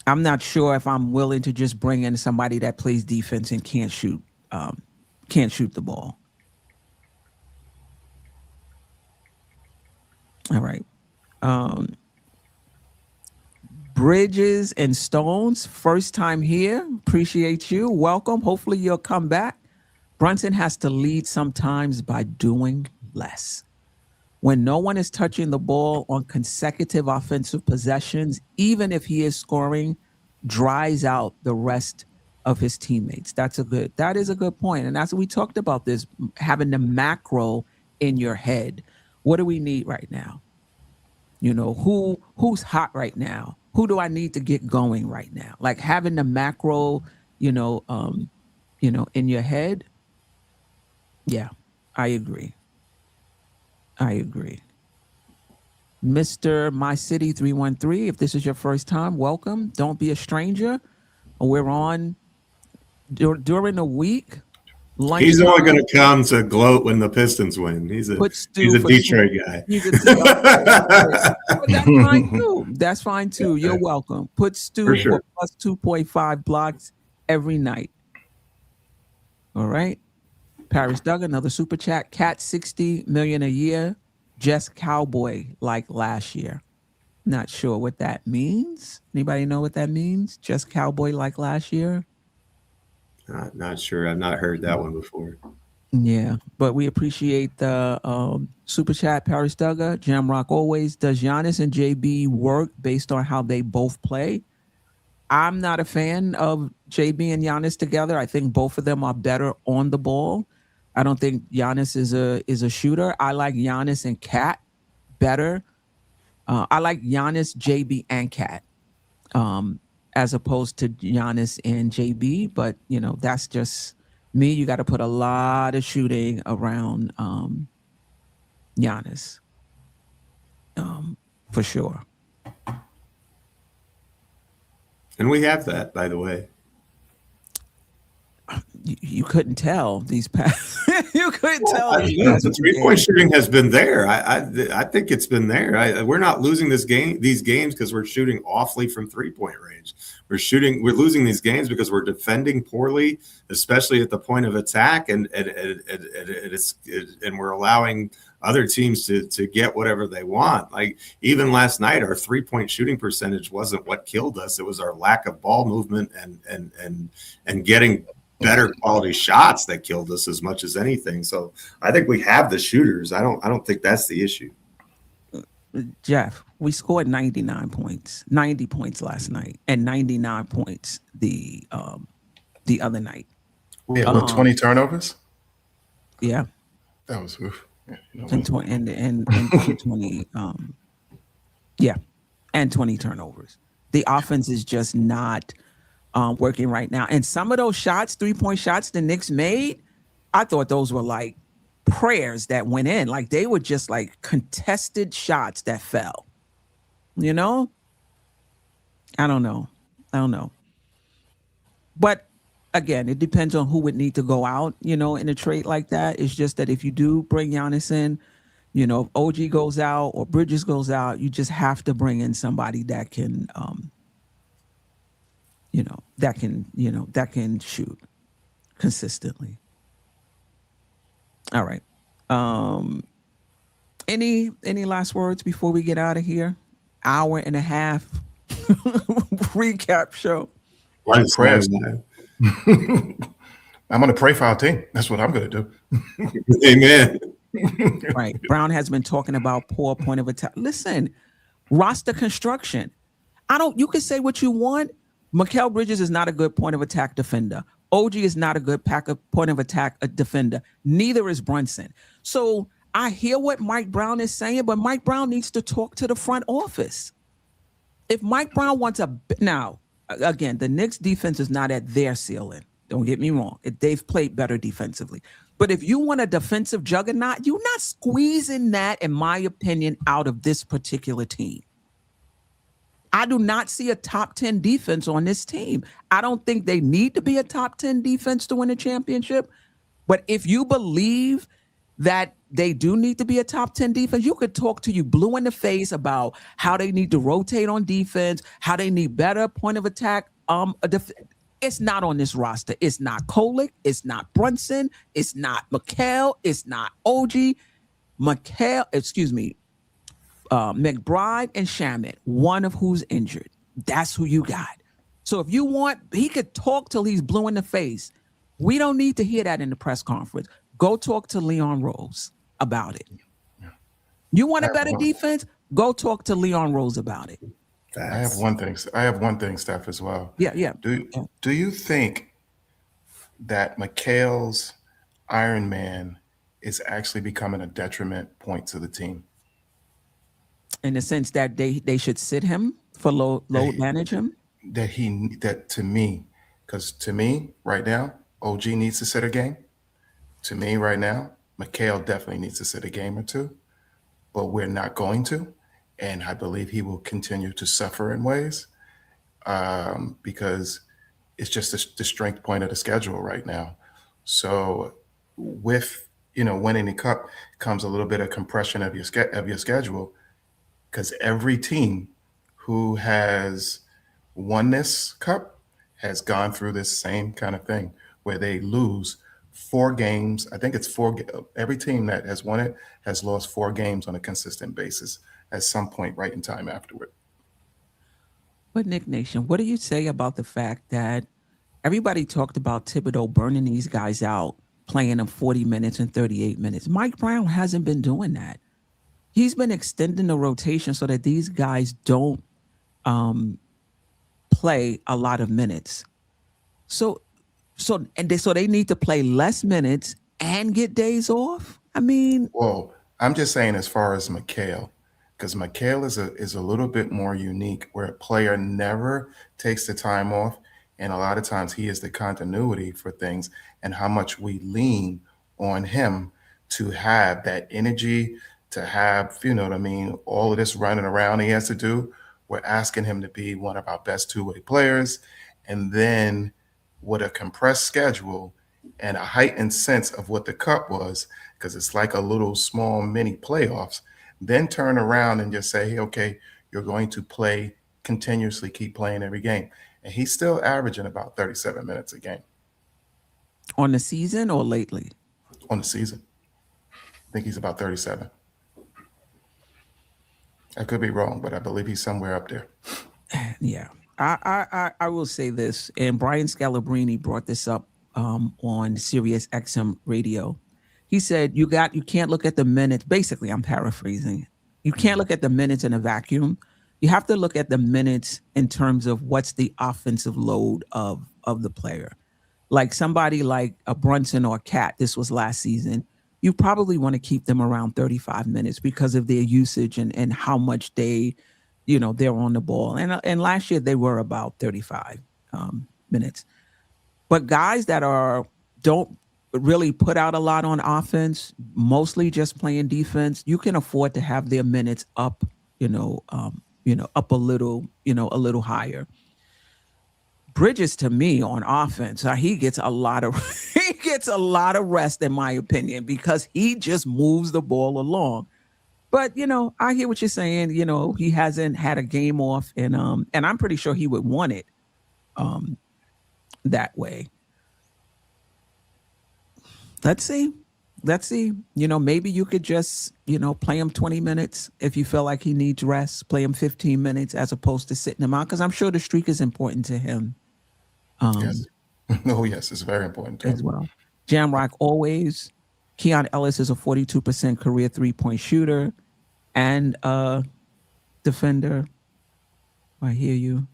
not sure if I'm willing to just bring in somebody that plays defense and can't shoot the ball. All right. Bridges and Stones, first time here. Appreciate you. Welcome. Hopefully you'll come back. Brunson has to lead sometimes by doing less. When no one is touching the ball on consecutive offensive possessions, even if he is scoring, dries out the rest of his teammates. That is a good point. And that's what we talked about, this having the macro in your head. What do we need right now? Who's hot right now? Who do I need to get going right now? Like having the macro, in your head. Yeah, I agree. Mr. My City 313, if this is your first time, welcome. Don't be a stranger. We're on during the week. He's only going to come to gloat when the Pistons win. He's a Detroit guy. That's fine too. That's fine too. You're welcome. Put Stu for plus 2.5 blocks every night. All right. Paris Doug, another super chat. Cat 60 million a year. Just Cowboy like last year. Not sure what that means. Anybody know what that means? Just Cowboy like last year? Not sure. I've not heard that one before. Yeah, but we appreciate the super chat, Paris Duggar. Jamrock always. Does Giannis and JB work based on how they both play? I'm not a fan of JB and Giannis together. I think both of them are better on the ball. I don't think Giannis is a shooter. I like Giannis and Cat better. I like Giannis, JB, and Cat as opposed to Giannis and JB. But, that's just me. You got to put a lot of shooting around Giannis for sure. And we have that, by the way. you couldn't tell these past. You couldn't tell. The 3-point shooting has been there. I think it's been there. We're not losing these games because we're shooting awfully from 3-point range. We're losing these games because we're defending poorly, especially at the point of attack, and we're allowing other teams to get whatever they want. Like even last night, our 3-point shooting percentage wasn't what killed us. It was our lack of ball movement and getting better quality shots that killed us as much as anything. So I think we have the shooters. I don't think that's the issue. Geoff, we scored 90 points last night, and 99 points the other night. We had 20 turnovers. Yeah, that was oof. Yeah, and 20 and 20 turnovers. The offense is just not working right now. And some of those shots, 3-point shots the Knicks made, I thought those were like prayers that went in. Like they were just like contested shots that fell. You know? I don't know. But again, it depends on who would need to go out, in a trade like that. It's just that if you do bring Giannis in, if OG goes out or Bridges goes out, you just have to bring in somebody that can that can shoot consistently. All right. Any last words before we get out of here? Hour and a half recap show. Prayers. I'm going to pray for our team. That's what I'm going to do. Amen. Right. Brown has been talking about poor point of attack. Listen, roster construction. You can say what you want. Mikal Bridges is not a good point of attack defender. OG is not a good point of attack defender. Neither is Brunson. So I hear what Mike Brown is saying, but Mike Brown needs to talk to the front office. If Mike Brown wants now, again, the Knicks defense is not at their ceiling. Don't get me wrong. They've played better defensively. But if you want a defensive juggernaut, you're not squeezing that, in my opinion, out of this particular team. I do not see a top 10 defense on this team. I don't think they need to be a top 10 defense to win a championship. But if you believe that they do need to be a top 10 defense, you could talk to you blue in the face about how they need to rotate on defense, how they need better point of attack. It's not on this roster. It's not Kolick. It's not Brunson. It's not Mikal. It's not OG. McBride and Shamet, one of who's injured. That's who you got. So if you want, he could talk till he's blue in the face. We don't need to hear that in the press conference. Go talk to Leon Rose about it. You want a better defense? Go talk to Leon Rose about it. I have one thing, Steph, as well. Yeah. Do you think that Mikal's Iron Man is actually becoming a detriment point to the team? In the sense that they should sit him for load manage him? To me right now, OG needs to sit a game. To me right now, Mikal definitely needs to sit a game or two, but we're not going to. And I believe he will continue to suffer in ways because it's just the strength point of the schedule right now. So with, winning the cup comes a little bit of compression of your schedule, because every team who has won this cup has gone through this same kind of thing where they lose 4 games. I think it's 4. Every team that has won it has lost 4 games on a consistent basis at some point right in time afterward. But Knick Nation, what do you say about the fact that everybody talked about Thibodeau burning these guys out, playing them 40 minutes and 38 minutes? Mike Brown hasn't been doing that. He's been extending the rotation so that these guys don't play a lot of minutes. So they need to play less minutes and get days off. I mean, well, I'm just saying as far as Mikal, because Mikal is a little bit more unique, where a player never takes the time off, and a lot of times he is the continuity for things, and how much we lean on him to have that energy, to have, all of this running around he has to do. We're asking him to be one of our best two-way players. And then with a compressed schedule, and a heightened sense of what the cup was, because it's like a little small mini playoffs, then turn around and just say, hey, okay, you're going to play continuously, keep playing every game. And he's still averaging about 37 minutes a game On the season or lately? on the season. I think he's about 37. I could be wrong, but I believe he's somewhere up there. Yeah. I will say this, and Brian Scalabrine brought this up on Sirius XM radio. He said you can't look at the minutes. Basically, I'm paraphrasing. You can't look at the minutes in a vacuum. You have to look at the minutes in terms of what's the offensive load of the player. Like somebody like a Brunson or a Cat, this was last season, you probably want to keep them around 35 minutes because of their usage and how much they're on the ball. And last year they were about 35 minutes. But guys that don't really put out a lot on offense, mostly just playing defense, you can afford to have their minutes up, up a little higher. Bridges, to me, on offense, he gets a lot of rest, in my opinion, because he just moves the ball along. But I hear what you're saying. He hasn't had a game off, and I'm pretty sure he would want it that way. Let's see. Maybe you could just play him 20 minutes if you feel like he needs rest. Play him 15 minutes as opposed to sitting him out, because I'm sure the streak is important to him. Yes. Oh, yes, it's very important to as him. well. Jamrock always. Keon Ellis is a 42% career 3-point shooter and defender. I hear you.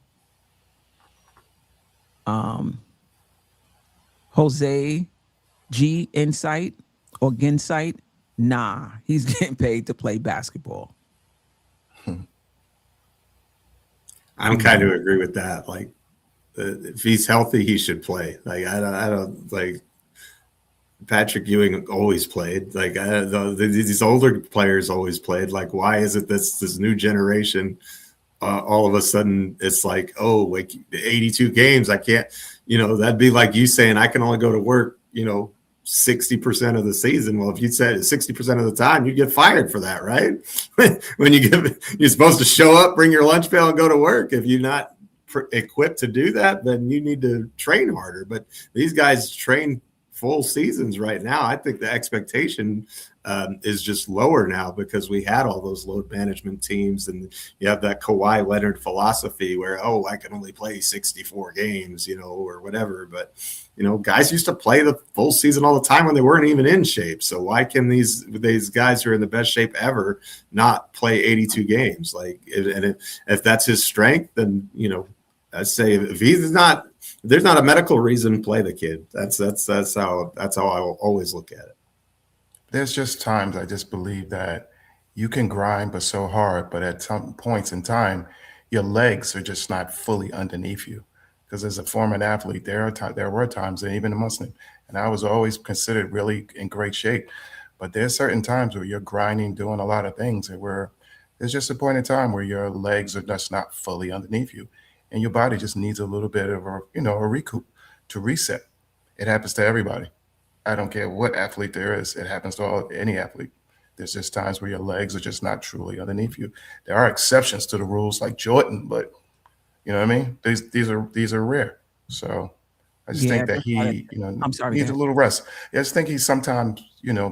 Jose G Insight or Ginsight. Nah, he's getting paid to play basketball. I'm kind of agree with that. Like, if he's healthy, he should play. Like, I don't like. Patrick Ewing always played. Like, these older players always played. Like, why is it this new generation? All of a sudden, it's like, oh, like 82 games. I can't. That'd be like you saying I can only go to work. 60% of the season. Well, if you said 60% of the time, you get fired for that, right? When you're supposed to show up, bring your lunch pail, and go to work. If you're not equipped to do that, then you need to train harder. But these guys train full seasons right now. I think the expectation is just lower now because we had all those load management teams, and you have that Kawhi Leonard philosophy where, I can only play 64 games, or whatever. But, guys used to play the full season all the time when they weren't even in shape. So why can these guys who are in the best shape ever not play 82 gails? Like, if that's his strength, then, I say if he's not, there's not a medical reason to play the kid. That's how I will always look at it. There's just times I just believe that you can grind but so hard, but at some points in time, your legs are just not fully underneath you. Because as a former athlete, there were times, and even a Muslim, and I was always considered really in great shape. But there's certain times where you're grinding, doing a lot of things, and where there's just a point in time where your legs are just not fully underneath you, and your body just needs a little bit of a recoup to reset. It happens to everybody. I don't care what athlete there is. It happens to any athlete. There's just times where your legs are just not truly underneath you. There are exceptions to the rules, like Jordan, but you know what I mean? These are rare. So I just think that he, needs a little rest. I just think sometimes,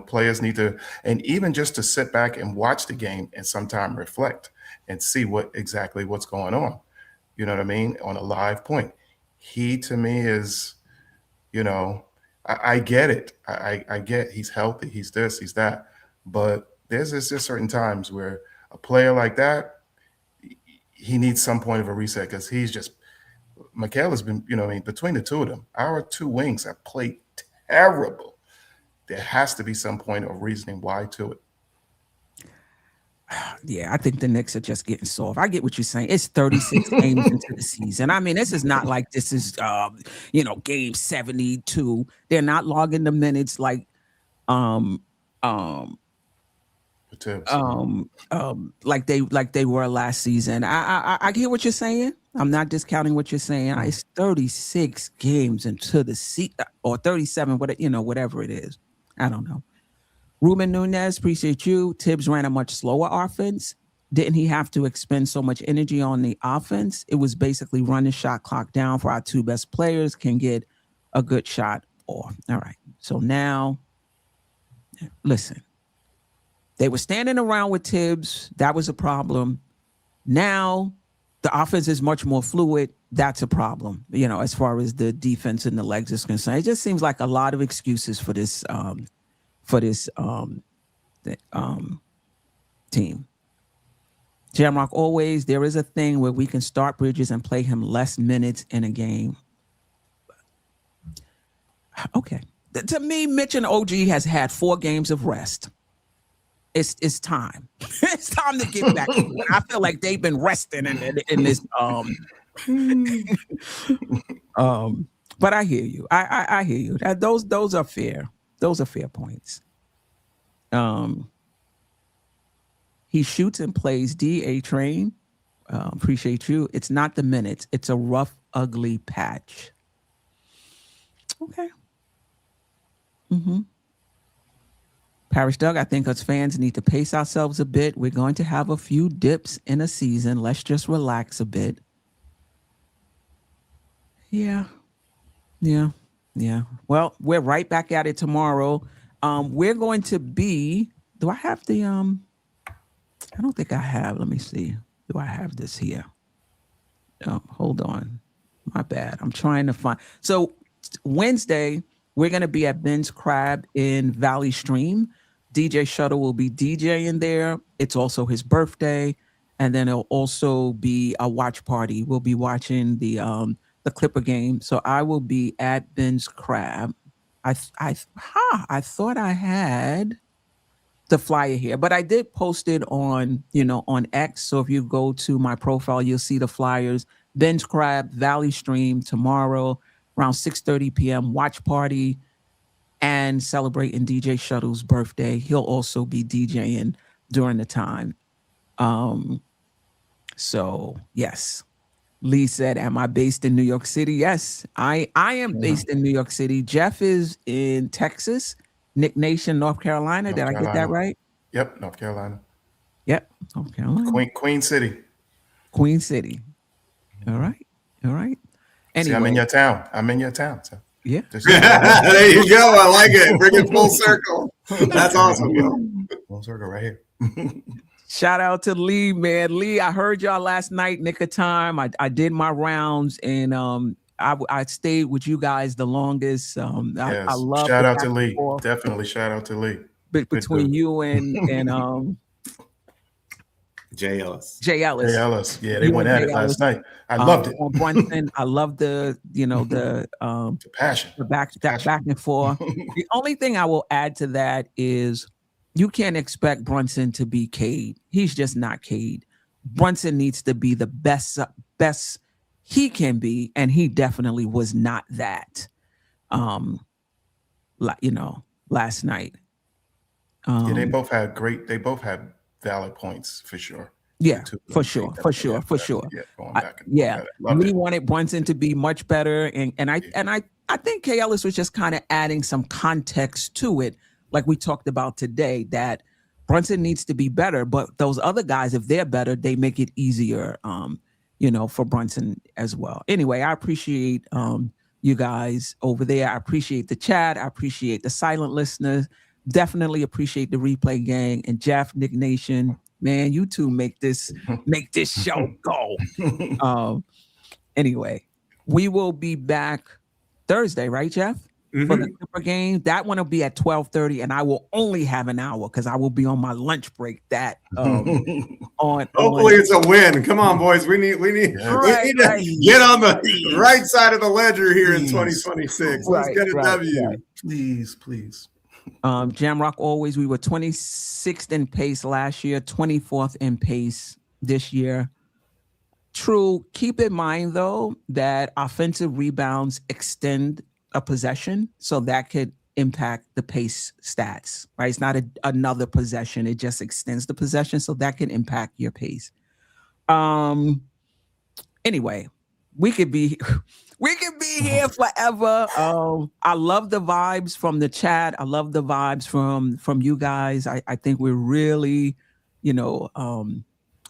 players need to, and even just to sit back and watch the game and sometimes reflect and see what's going on. You know what I mean? On a live point. He, to me, is, I get it. I get he's healthy. He's this, he's that. But there's just certain times where a player like that, he needs some point of a reset, because he's just, Mikal has been, between the two of them, our two wings have played terrible. There has to be some point of reasoning why to it. Yeah, I think the Knicks are just getting soft. I get what you're saying. It's 36 games into the season. I mean, this is not like this is, game 72. They're not logging the minutes like they were last season. I hear what you're saying. I'm not discounting what you're saying. It's 36 games into the season, or 37, whatever it is. I don't know. Ruben Nunez, appreciate you. Tibbs ran a much slower offense. Didn't he have to expend so much energy on the offense? It was basically run the shot clock down for our two best players can get a good shot off. All right. So now, listen, they were standing around with Tibbs. That was a problem. Now the offense is much more fluid. That's a problem, as far as the defense and the legs is concerned. It just seems like a lot of excuses for this team. Jamrock, always, there is a thing where we can start Bridges and play him less minutes in a game. Okay. To me, Mitch and OG has had 4 games of rest. It's time. It's time to get back. I feel like they've been resting in this. But I hear you. I hear you. Those are fair. Those are fair points. He shoots and plays D.A. Train. Appreciate you. It's not the minutes. It's a rough, ugly patch. Okay. Parish Doug, I think us fans need to pace ourselves a bit. We're going to have a few dips in a season. Let's just relax a bit. Yeah. Well, we're right back at it tomorrow. We're going to be, do I have the, I don't think I have, let me see. Do I have this here? Oh, hold on. My bad. I'm trying to find. So Wednesday, we're going to be at Ben's Crab in Valley Stream. DJ Shuttle will be DJing there. It's also his birthday. And then it'll also be a watch party. We'll be watching the Clipper game. So I will be at Ben's Crab. I thought I had the flyer here, but I did post it on X. So if you go to my profile, you'll see the flyers. Ben's Crab, Valley Stream tomorrow around 6:30 p.m. watch party and celebrating DJ Shuttle's birthday. He'll also be DJing during the time. So yes. Lee said, am I based in New York City? Yes, I am based in New York City. Jeff is in Texas, Knick Nation, North Carolina. Did I get that right? Yep, North Carolina. Yep, North Carolina. Queen City. Queen City. All right. Anyway. See, I'm in your town. So. Yeah. There you go. I like it. Bring it full circle. That's awesome, bro. Full circle right here. Shout out to Lee, man. Lee, I heard y'all last night, nick of time. I did my rounds, and I stayed with you guys the longest. Yes. I love shout out to Lee. Definitely shout out to Lee. Between you and Jay Ellis. Yeah, they went at it last night. I loved it. On Brunson, I love the passion. The back and forth. The only thing I will add to that is you can't expect Brunson to be Cade. He's just not Cade. Brunson needs to be the best he can be, and he definitely was not that. Last night. Yeah, they both had valid points for sure. Yeah, for sure. Yeah, we wanted Brunson to be much better, and I think K. Ellis was just kind of adding some context to it, like we talked about today, that Brunson needs to be better, but those other guys, if they're better, they make it easier, for Brunson as well. Anyway, I appreciate you guys over there. I appreciate the chat. I appreciate the silent listeners. Definitely appreciate the replay gang and Jeff, Knick Nation. Man, you two make this show go. Anyway, we will be back Thursday, right, Jeff? Mm-hmm. For the Clipper game. That one will be at 12:30, and I will only have an hour because I will be on my lunch break. Hopefully it's a win. Come on, boys. We need to get on the right side of the ledger here in 2026. Let's get a W. Right. Please. Jamrock, always, we were 26th in pace last year, 24th in pace this year. True. Keep in mind, though, that offensive rebounds extend a possession, so that could impact the pace stats, right? It's not another possession. It just extends the possession, so that can impact your pace. Anyway, we could be here forever. I love the vibes from the chat. I love the vibes from you guys. I think we're really,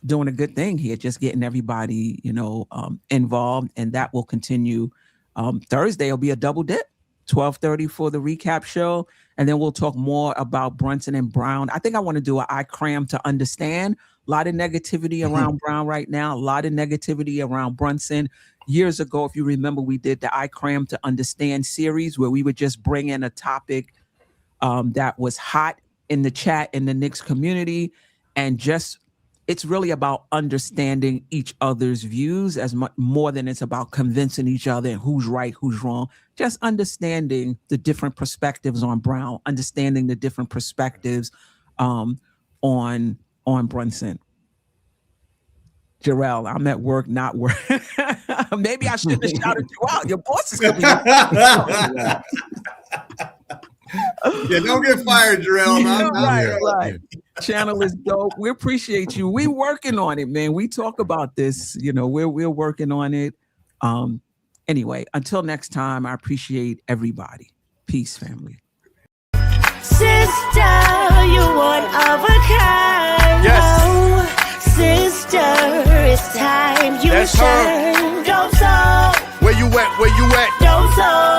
doing a good thing here, just getting everybody, involved, and that will continue. Thursday will be a double dip, 12:30 for the recap show, and then we'll talk more about Brunson and Brown. I think I want to do I cram to understand. A lot of negativity around Brown right now, a lot of negativity around Brunson. Years ago, if you remember, we did the I Cram to Understand series where we would just bring in a topic that was hot in the chat in the Knicks community, and just it's really about understanding each other's views as much more than it's about convincing each other and who's right, who's wrong. Just understanding the different perspectives on Brown, understanding the different perspectives on Brunson. Jerrell, I'm at work, not work. Maybe I shouldn't have shouted you out. Your boss is coming. Yeah, don't get fired, Jerrell. Right. Channel is dope. We appreciate you. We're working on it, man. We talk about this. We're working on it. Anyway, until next time, I appreciate everybody. Peace, family. Sister, you're one of a kind. Yes. Oh, sister, it's time you That's her. shine. Dope Soul. Where you at? Dope Soul.